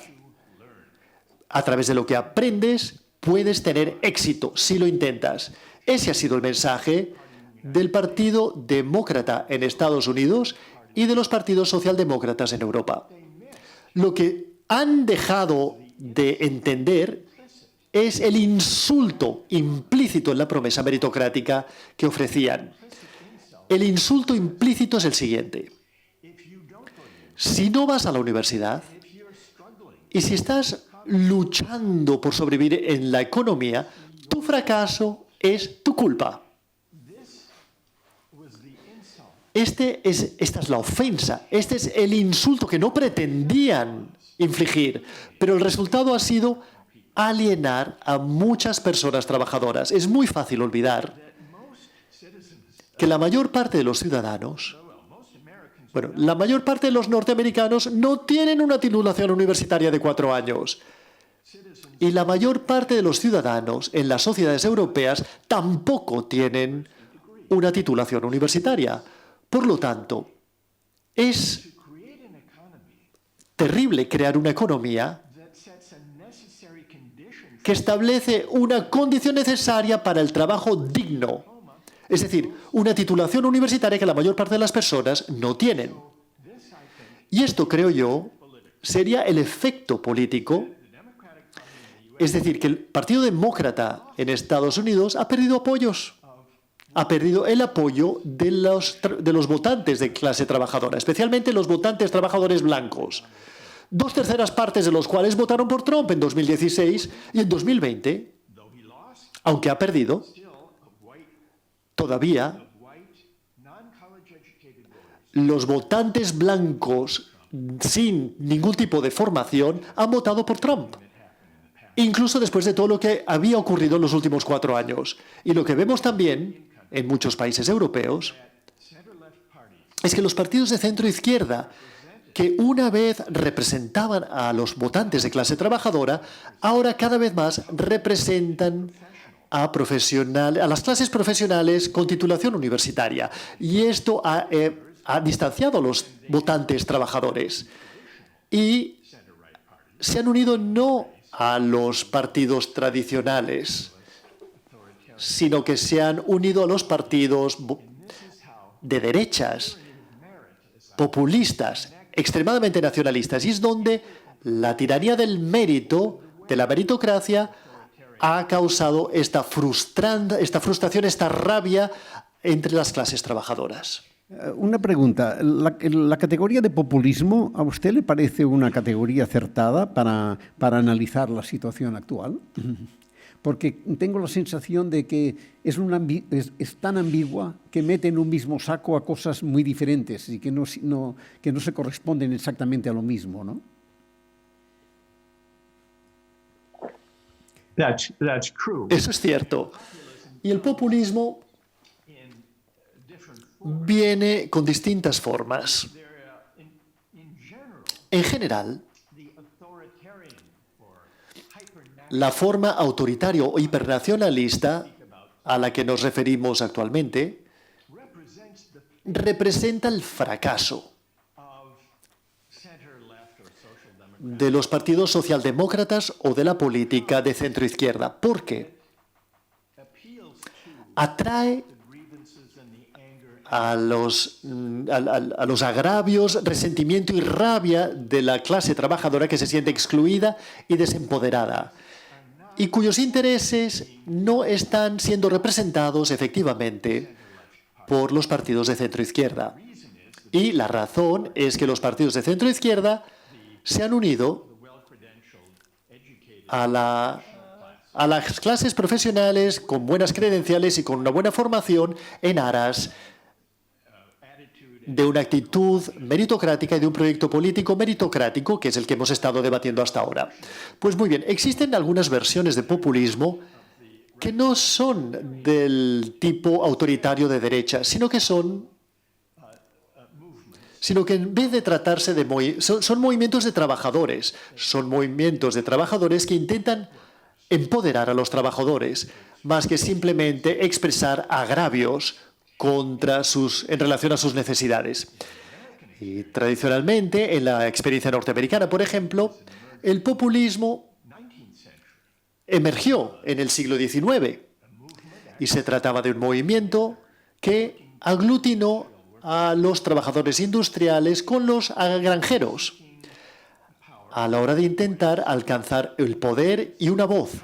A través de lo que aprendes, puedes tener éxito si lo intentas. Ese ha sido el mensaje del Partido Demócrata en Estados Unidos y de los partidos socialdemócratas en Europa. Lo que han dejado de entender es el insulto implícito en la promesa meritocrática que ofrecían. El insulto implícito es el siguiente. Si no vas a la universidad y si estás luchando por sobrevivir en la economía, tu fracaso es tu culpa. Esta es la ofensa, este es el insulto que no pretendían infligir, pero el resultado ha sido alienar a muchas personas trabajadoras. Es muy fácil olvidar que la mayor parte de los ciudadanos, la mayor parte de los norteamericanos no tienen una titulación universitaria de 4 años. Y la mayor parte de los ciudadanos en las sociedades europeas tampoco tienen una titulación universitaria. Por lo tanto, es terrible crear una economía que establece una condición necesaria para el trabajo digno. Es decir, una titulación universitaria que la mayor parte de las personas no tienen. Y esto, creo yo, sería el efecto político. Es decir, que el Partido Demócrata en Estados Unidos ha perdido apoyos. Ha perdido el apoyo de los votantes de clase trabajadora, especialmente los votantes trabajadores blancos. 2/3 partes de los cuales votaron por Trump en 2016 y en 2020, aunque ha perdido, todavía los votantes blancos sin ningún tipo de formación han votado por Trump, incluso después de todo lo que había ocurrido en los últimos 4 años. Y lo que vemos también en muchos países europeos es que los partidos de centro-izquierda, que una vez representaban a los votantes de clase trabajadora, ahora cada vez más representan a las clases profesionales con titulación universitaria. Y esto ha distanciado a los votantes trabajadores. Y se han unido no a los partidos tradicionales, sino que se han unido a los partidos de derechas, populistas, extremadamente nacionalistas. Y es donde la tiranía del mérito, de la meritocracia, ha causado esta frustración, esta rabia entre las clases trabajadoras.
Una pregunta. ¿La categoría de populismo a usted le parece una categoría acertada para analizar la situación actual? Porque tengo la sensación de que es tan ambigua que mete en un mismo saco a cosas muy diferentes y que no se corresponden exactamente a lo mismo, ¿no?
That's true.
Eso es cierto. Y el populismo viene con distintas formas. En general, la forma autoritaria o hipernacionalista a la que nos referimos actualmente representa el fracaso de los partidos socialdemócratas o de la política de centroizquierda. ¿Por qué? Atrae a los agravios, resentimiento y rabia de la clase trabajadora que se siente excluida y desempoderada, y cuyos intereses no están siendo representados efectivamente por los partidos de centroizquierda. Y la razón es que los partidos de centroizquierda se han unido a las clases profesionales con buenas credenciales y con una buena formación en aras de una actitud meritocrática y de un proyecto político meritocrático, que es el que hemos estado debatiendo hasta ahora. Pues muy bien, existen algunas versiones de populismo que no son del tipo autoritario de derecha, sino que en vez de tratarse de son movimientos de trabajadores, que intentan empoderar a los trabajadores, más que simplemente expresar agravios en relación a sus necesidades. Y tradicionalmente, en la experiencia norteamericana, por ejemplo, el populismo emergió en el siglo XIX y se trataba de un movimiento que aglutinó a los trabajadores industriales con los granjeros a la hora de intentar alcanzar el poder y una voz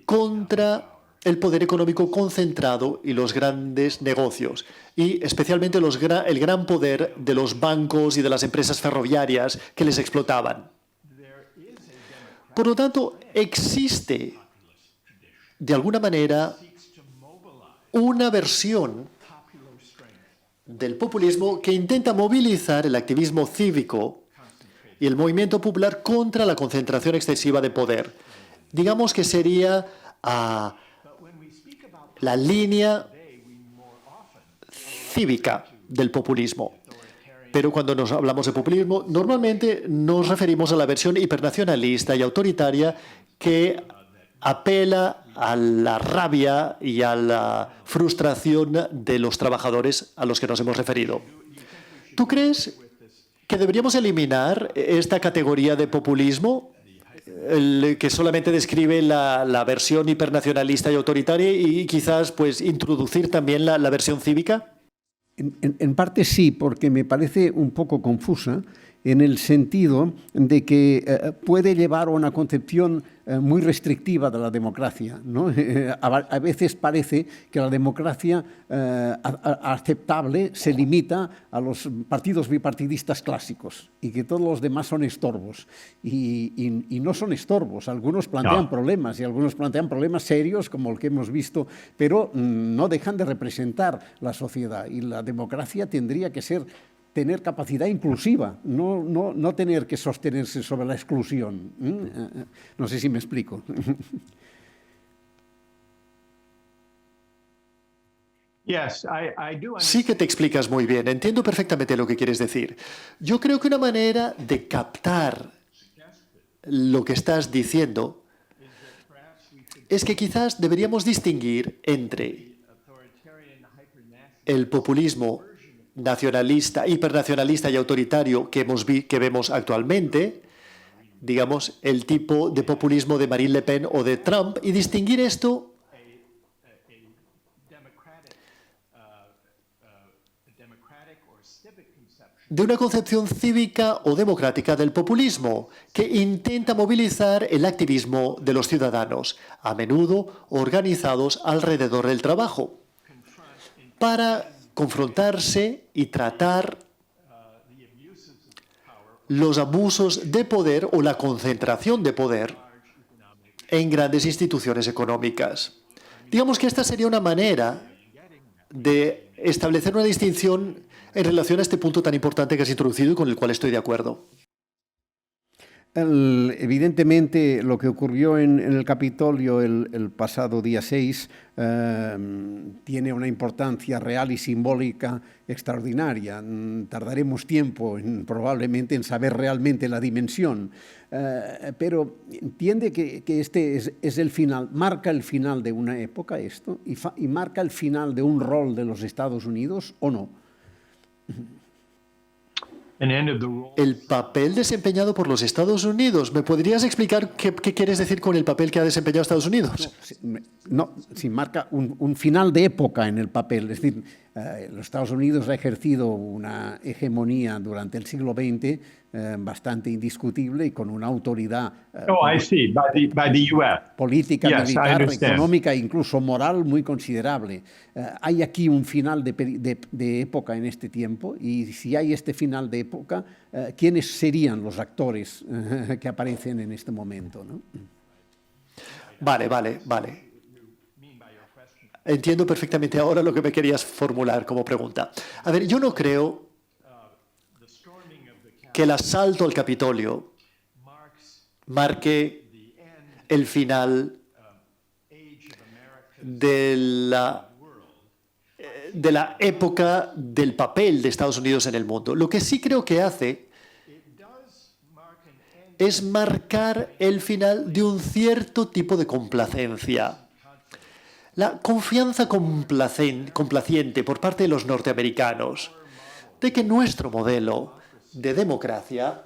contra el poder económico concentrado y los grandes negocios, y especialmente el gran poder de los bancos y de las empresas ferroviarias que les explotaban. Por lo tanto, existe, de alguna manera, una versión del populismo que intenta movilizar el activismo cívico y el movimiento popular contra la concentración excesiva de poder. Digamos que sería la línea cívica del populismo. Pero cuando nos hablamos de populismo, normalmente nos referimos a la versión hipernacionalista y autoritaria que apela a la rabia y a la frustración de los trabajadores a los que nos hemos referido. ¿Tú crees que deberíamos eliminar esta categoría de populismo, que solamente describe la versión hipernacionalista y autoritaria, y quizás pues introducir también la versión cívica?
En parte sí, porque me parece un poco confusa en el sentido de que puede llevar a una concepción muy restrictiva de la democracia, ¿no? A veces parece que la democracia aceptable se limita a los partidos bipartidistas clásicos y que todos los demás son estorbos. Y no son estorbos, algunos plantean problemas y algunos plantean problemas serios como el que hemos visto, pero no dejan de representar la sociedad, y la democracia tendría que tener capacidad inclusiva, no tener que sostenerse sobre la exclusión. No sé si me explico.
Sí que te explicas muy bien. Entiendo perfectamente lo que quieres decir. Yo creo que una manera de captar lo que estás diciendo es que quizás deberíamos distinguir entre el populismo nacionalista, hipernacionalista y autoritario que vemos actualmente, digamos, el tipo de populismo de Marine Le Pen o de Trump, y distinguir esto de una concepción cívica o democrática del populismo, que intenta movilizar el activismo de los ciudadanos, a menudo organizados alrededor del trabajo, para confrontarse y tratar los abusos de poder o la concentración de poder en grandes instituciones económicas. Digamos que esta sería una manera de establecer una distinción en relación a este punto tan importante que has introducido y con el cual estoy de acuerdo.
Evidentemente, lo que ocurrió en el Capitolio el pasado día 6 tiene una importancia real y simbólica extraordinaria. Tardaremos tiempo probablemente en saber realmente la dimensión, pero entiende que este es el final, marca el final de una época esto, y marca el final de un rol de los Estados Unidos, ¿o no?
El papel desempeñado por los Estados Unidos. ¿Me podrías explicar qué quieres decir con el papel que ha desempeñado Estados Unidos?
No, sí, marca un final de época en el papel. Es decir, los Estados Unidos ha ejercido una hegemonía durante el siglo XX bastante indiscutible y con una autoridad
by the US.
Política,
Yes,
militar, económica e incluso moral muy considerable. Hay aquí un final de época en este tiempo, y si hay este final de época, ¿quiénes serían los actores que aparecen en este momento, ¿no?
Vale. Entiendo perfectamente ahora lo que me querías formular como pregunta. A ver, yo no creo que el asalto al Capitolio marque el final de la época del papel de Estados Unidos en el mundo. Lo que sí creo que hace es marcar el final de un cierto tipo de complacencia. La confianza complaciente por parte de los norteamericanos, de que nuestro modelo de democracia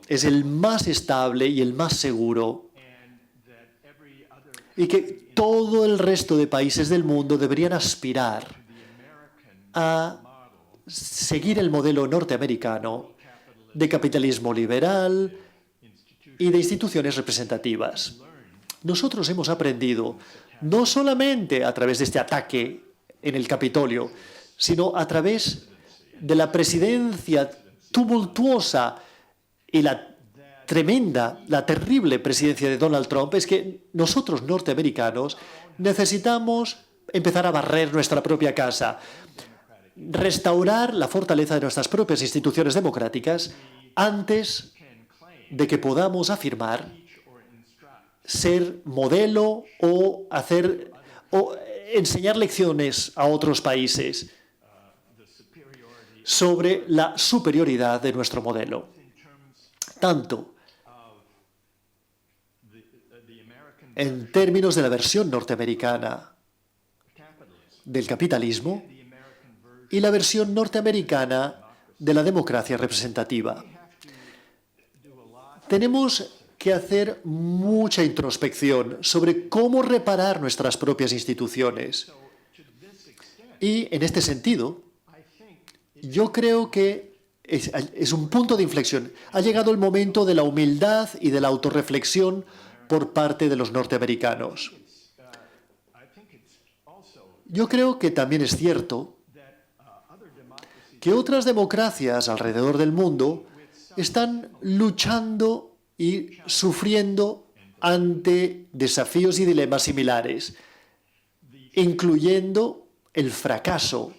es el más estable y el más seguro, y que todo el resto de países del mundo deberían aspirar a seguir el modelo norteamericano de capitalismo liberal y de instituciones representativas. Nosotros hemos aprendido, no solamente a través de este ataque en el Capitolio, sino a través de la presidencia tumultuosa y la terrible presidencia de Donald Trump, es que nosotros norteamericanos necesitamos empezar a barrer nuestra propia casa, restaurar la fortaleza de nuestras propias instituciones democráticas antes de que podamos afirmar ser modelo o enseñar lecciones a otros países sobre la superioridad de nuestro modelo. Tanto en términos de la versión norteamericana del capitalismo y la versión norteamericana de la democracia representativa. Tenemos que hacer mucha introspección sobre cómo reparar nuestras propias instituciones. Y en este sentido, yo creo que es un punto de inflexión. Ha llegado el momento de la humildad y de la autorreflexión por parte de los norteamericanos. Yo creo que también es cierto que otras democracias alrededor del mundo están luchando y sufriendo ante desafíos y dilemas similares, incluyendo el fracaso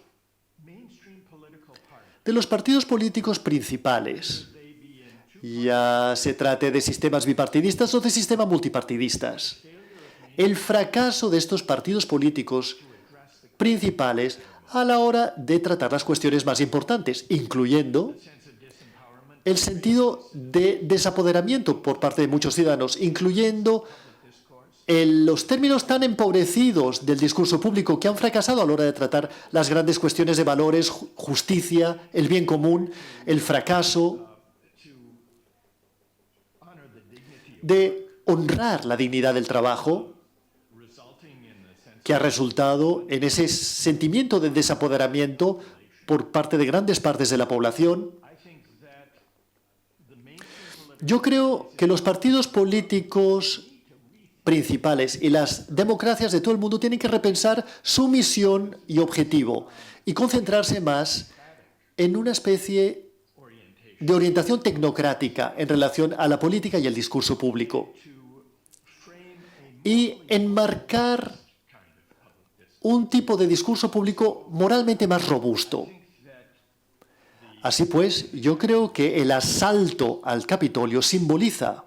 de los partidos políticos principales, ya se trate de sistemas bipartidistas o de sistemas multipartidistas. El fracaso de estos partidos políticos principales a la hora de tratar las cuestiones más importantes, incluyendo el sentido de desapoderamiento por parte de muchos ciudadanos, incluyendo los términos tan empobrecidos del discurso público que han fracasado a la hora de tratar las grandes cuestiones de valores, justicia, el bien común, el fracaso de honrar la dignidad del trabajo, que ha resultado en ese sentimiento de desapoderamiento por parte de grandes partes de la población. Yo creo que los partidos políticos principales y las democracias de todo el mundo tienen que repensar su misión y objetivo y concentrarse más en una especie de orientación tecnocrática en relación a la política y el discurso público y enmarcar un tipo de discurso público moralmente más robusto. Así pues, yo creo que el asalto al Capitolio simboliza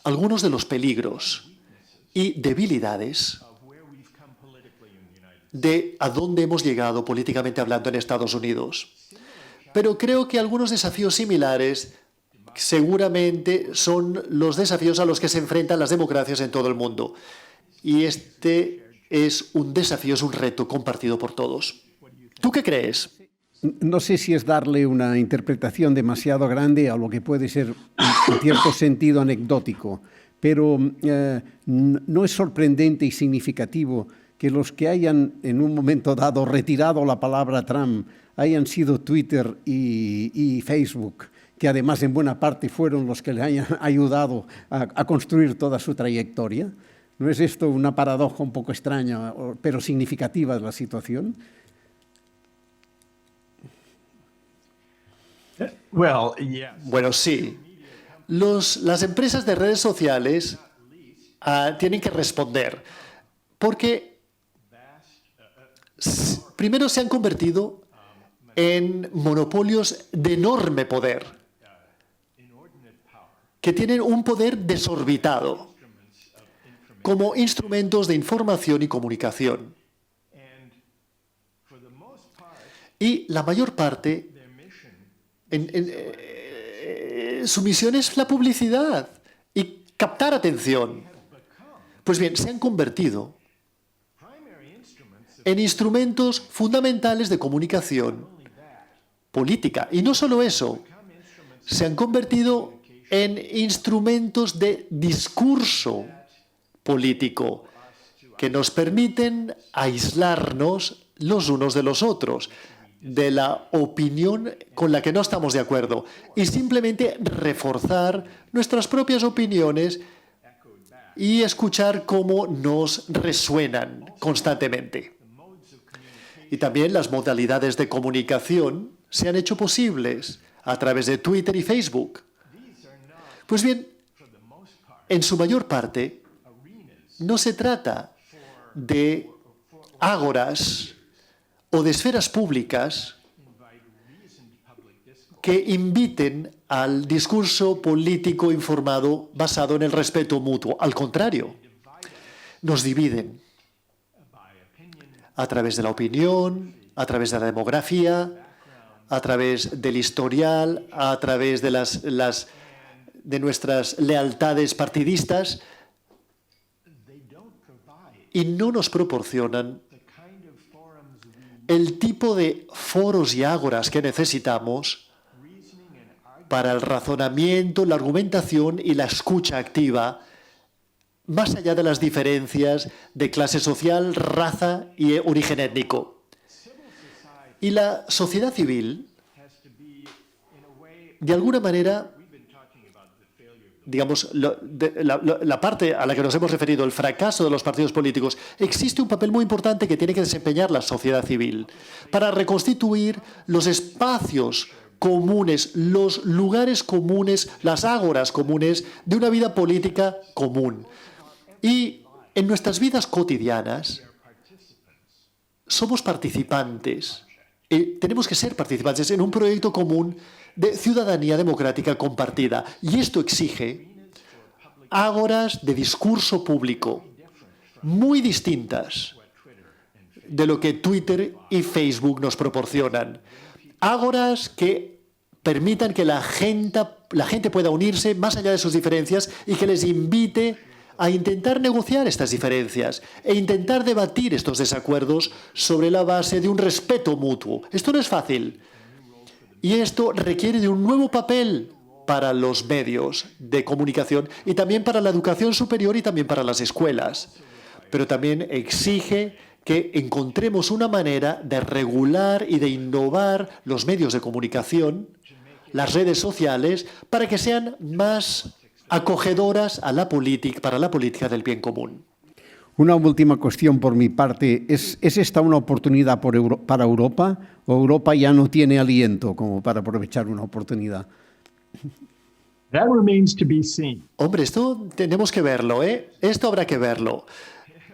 algunos de los peligros y debilidades de a dónde hemos llegado políticamente hablando en Estados Unidos. Pero creo que algunos desafíos similares seguramente son los desafíos a los que se enfrentan las democracias en todo el mundo. Y este es un desafío, es un reto compartido por todos. ¿Tú qué crees?
No sé si es darle una interpretación demasiado grande a lo que puede ser, en cierto sentido, anecdótico, pero no es sorprendente y significativo que los que hayan en un momento dado retirado la palabra Trump hayan sido Twitter y Facebook, que además en buena parte fueron los que le hayan ayudado a construir toda su trayectoria. ¿No es esto una paradoja un poco extraña, pero significativa de la situación?
Bueno, sí. Las empresas de redes sociales tienen que responder, porque primero se han convertido en monopolios de enorme poder, que tienen un poder desorbitado como instrumentos de información y comunicación. Y la mayor parte, su misión es la publicidad y captar atención. Pues bien, se han convertido en instrumentos fundamentales de comunicación política. Y no solo eso, se han convertido en instrumentos de discurso político que nos permiten aislarnos los unos de los otros, de la opinión con la que no estamos de acuerdo, y simplemente reforzar nuestras propias opiniones y escuchar cómo nos resuenan constantemente. Y también las modalidades de comunicación se han hecho posibles a través de Twitter y Facebook. Pues bien, en su mayor parte, no se trata de ágoras o de esferas públicas que inviten al discurso político informado basado en el respeto mutuo. Al contrario, nos dividen a través de la opinión, a través de la demografía, a través del historial, a través de nuestras lealtades partidistas, y no nos proporcionan el tipo de foros y ágoras que necesitamos para el razonamiento, la argumentación y la escucha activa, más allá de las diferencias de clase social, raza y origen étnico. Y la sociedad civil, de alguna manera, digamos, la parte a la que nos hemos referido, el fracaso de los partidos políticos, existe un papel muy importante que tiene que desempeñar la sociedad civil para reconstituir los espacios comunes, los lugares comunes, las ágoras comunes de una vida política común. Y en nuestras vidas cotidianas somos participantes. Tenemos que ser participantes en un proyecto común de ciudadanía democrática compartida. Y esto exige ágoras de discurso público muy distintas de lo que Twitter y Facebook nos proporcionan. Ágoras que permitan que la gente pueda unirse más allá de sus diferencias y que les invite a intentar negociar estas diferencias e intentar debatir estos desacuerdos sobre la base de un respeto mutuo. Esto no es fácil. Y esto requiere de un nuevo papel para los medios de comunicación y también para la educación superior y también para las escuelas. Pero también exige que encontremos una manera de regular y de innovar los medios de comunicación, las redes sociales, para que sean más acogedoras a para la política del bien común.
Una última cuestión por mi parte. ¿Es esta una oportunidad para Europa o Europa ya no tiene aliento como para aprovechar una oportunidad?
That remains to be seen.
Hombre, esto tenemos que verlo, ¿eh? Esto habrá que verlo.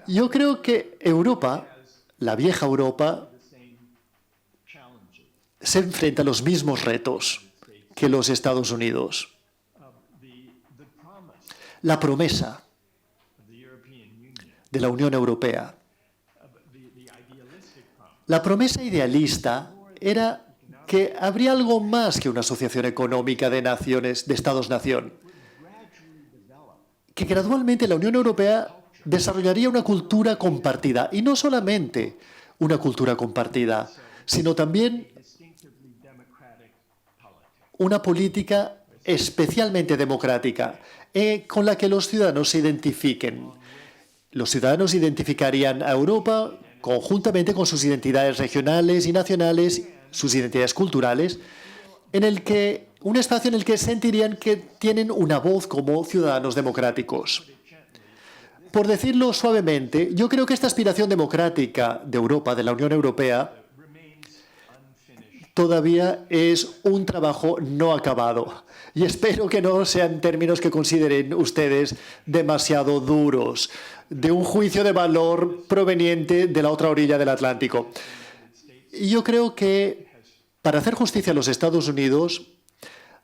Yo creo que Europa, la vieja Europa, se enfrenta a los mismos retos que los Estados Unidos. La promesa de la Unión Europea. La promesa idealista era que habría algo más que una asociación económica de naciones, de Estados-nación. Que gradualmente la Unión Europea desarrollaría una cultura compartida. Y no solamente una cultura compartida, sino también una política especialmente democrática, con la que los ciudadanos se identifiquen. Los ciudadanos identificarían a Europa conjuntamente con sus identidades regionales y nacionales, sus identidades culturales, un espacio en el que sentirían que tienen una voz como ciudadanos democráticos. Por decirlo suavemente, yo creo que esta aspiración democrática de Europa, de la Unión Europea, todavía es un trabajo no acabado. Y espero que no sean términos que consideren ustedes demasiado duros, de un juicio de valor proveniente de la otra orilla del Atlántico. Y yo creo que para hacer justicia a los Estados Unidos,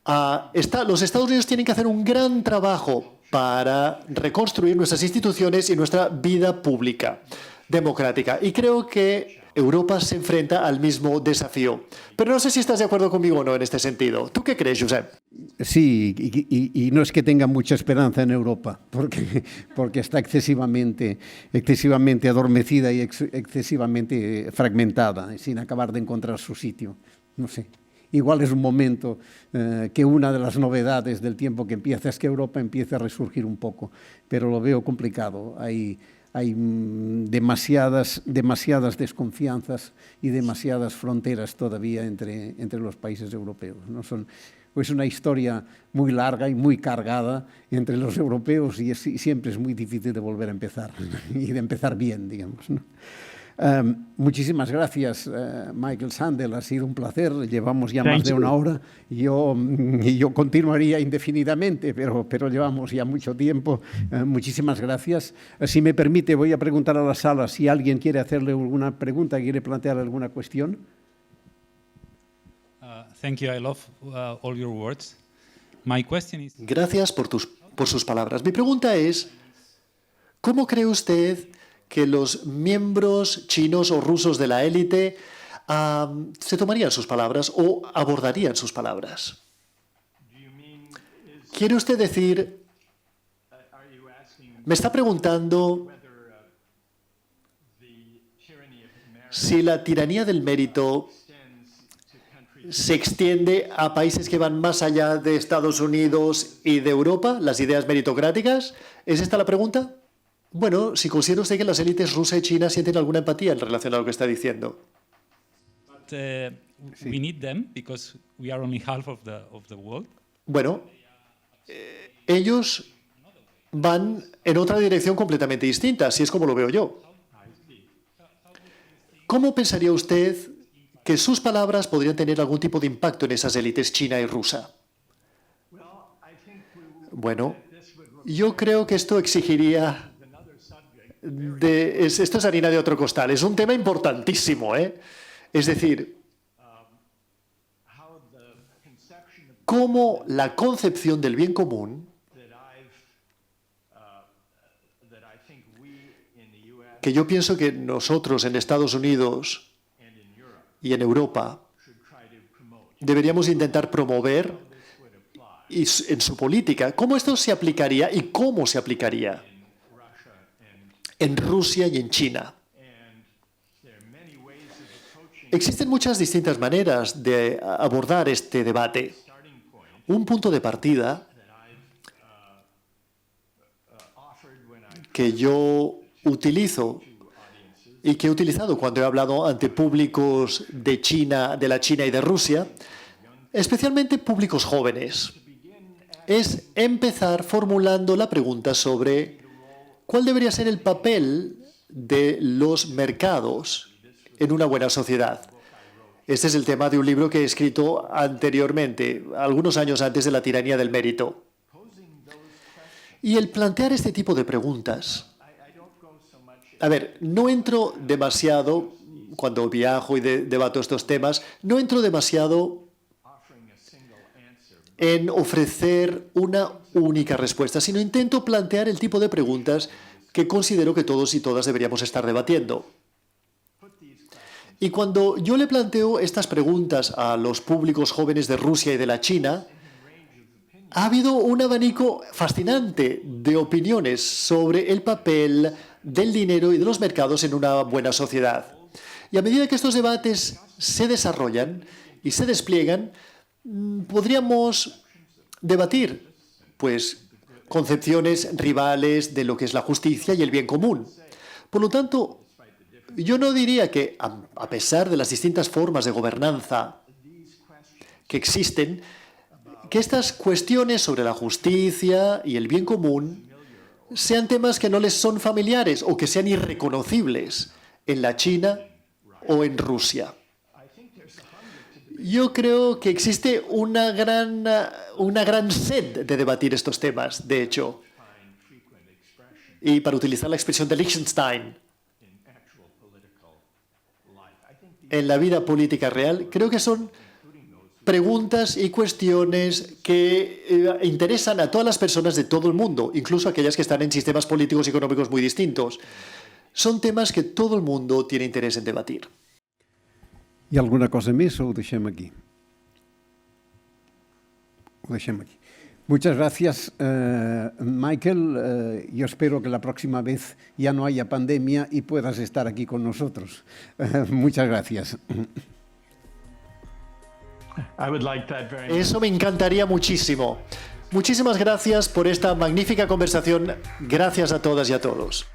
los Estados Unidos tienen que hacer un gran trabajo para reconstruir nuestras instituciones y nuestra vida pública democrática. Y creo que Europa se enfrenta al mismo desafío. Pero no sé si estás de acuerdo conmigo o no en este sentido. ¿Tú qué crees, Josep?
Sí, y no es que tenga mucha esperanza en Europa, porque está excesivamente adormecida y excesivamente fragmentada, sin acabar de encontrar su sitio. No sé. Igual es un momento que una de las novedades del tiempo que empieza es que Europa empiece a resurgir un poco, pero lo veo complicado. Hay demasiadas desconfianzas y demasiadas fronteras todavía entre los países europeos, ¿no? Es una historia muy larga y muy cargada entre los europeos y siempre es muy difícil de volver a empezar y de empezar bien, digamos, ¿no? Muchísimas gracias, Michael Sandel. Ha sido un placer. Llevamos ya más de una hora y yo continuaría indefinidamente, pero llevamos ya mucho tiempo. Muchísimas gracias. Si me permite, voy a preguntar a la sala si alguien quiere hacerle alguna pregunta, quiere plantear alguna cuestión.
Thank you. I love all your words. My question is...
Gracias por sus palabras. Mi pregunta es, ¿cómo cree usted que los miembros chinos o rusos de la élite se tomarían sus palabras o abordarían sus palabras? ¿Quiere usted decir, me está preguntando si la tiranía del mérito se extiende a países que van más allá de Estados Unidos y de Europa, las ideas meritocráticas? ¿Es esta la pregunta? Bueno, si considera usted que las élites rusa y china sienten alguna empatía en relación a lo que está diciendo.
But, we need them because we are only half of the world.
Bueno, ellos van en otra dirección completamente distinta, así es como lo veo yo. ¿Cómo pensaría usted que sus palabras podrían tener algún tipo de impacto en esas élites china y rusa? Bueno, yo creo que esto exigiría... esto es harina de otro costal. Es un tema importantísimo, ¿eh? Es decir, cómo la concepción del bien común que yo pienso que nosotros en Estados Unidos y en Europa deberíamos intentar promover en su política, cómo esto se aplicaría y cómo se aplicaría en Rusia y en China. Existen muchas distintas maneras de abordar este debate. Un punto de partida que yo utilizo y que he utilizado cuando he hablado ante públicos de China, de la China y de Rusia, especialmente públicos jóvenes, es empezar formulando la pregunta sobre ¿cuál debería ser el papel de los mercados en una buena sociedad? Este es el tema de un libro que he escrito anteriormente, algunos años antes de la tiranía del mérito. Y el plantear este tipo de preguntas... A ver, no entro demasiado, cuando viajo y debato estos temas, no entro demasiado en ofrecer una única respuesta, sino intento plantear el tipo de preguntas que considero que todos y todas deberíamos estar debatiendo. Y cuando yo le planteo estas preguntas a los públicos jóvenes de Rusia y de la China, ha habido un abanico fascinante de opiniones sobre el papel del dinero y de los mercados en una buena sociedad. Y a medida que estos debates se desarrollan y se despliegan, podríamos debatir, pues, concepciones rivales de lo que es la justicia y el bien común. Por lo tanto, yo no diría que, a pesar de las distintas formas de gobernanza que existen, que estas cuestiones sobre la justicia y el bien común sean temas que no les son familiares o que sean irreconocibles en la China o en Rusia. Yo creo que existe una gran sed de debatir estos temas, de hecho. Y para utilizar la expresión de Liechtenstein, en la vida política real, creo que son preguntas y cuestiones que interesan a todas las personas de todo el mundo, incluso aquellas que están en sistemas políticos y económicos muy distintos. Son temas que todo el mundo tiene interés en debatir.
Hi ha alguna cosa més o ho deixem aquí? Ho deixem aquí. Muchas gracias, Michael. Yo espero que la próxima vez ya no haya pandemia y puedas estar aquí con nosotros. Muchas gracias.
I would like that very much.
Eso me encantaría muchísimo. Muchísimas gracias por esta magnífica conversación. Gracias a todas y a todos.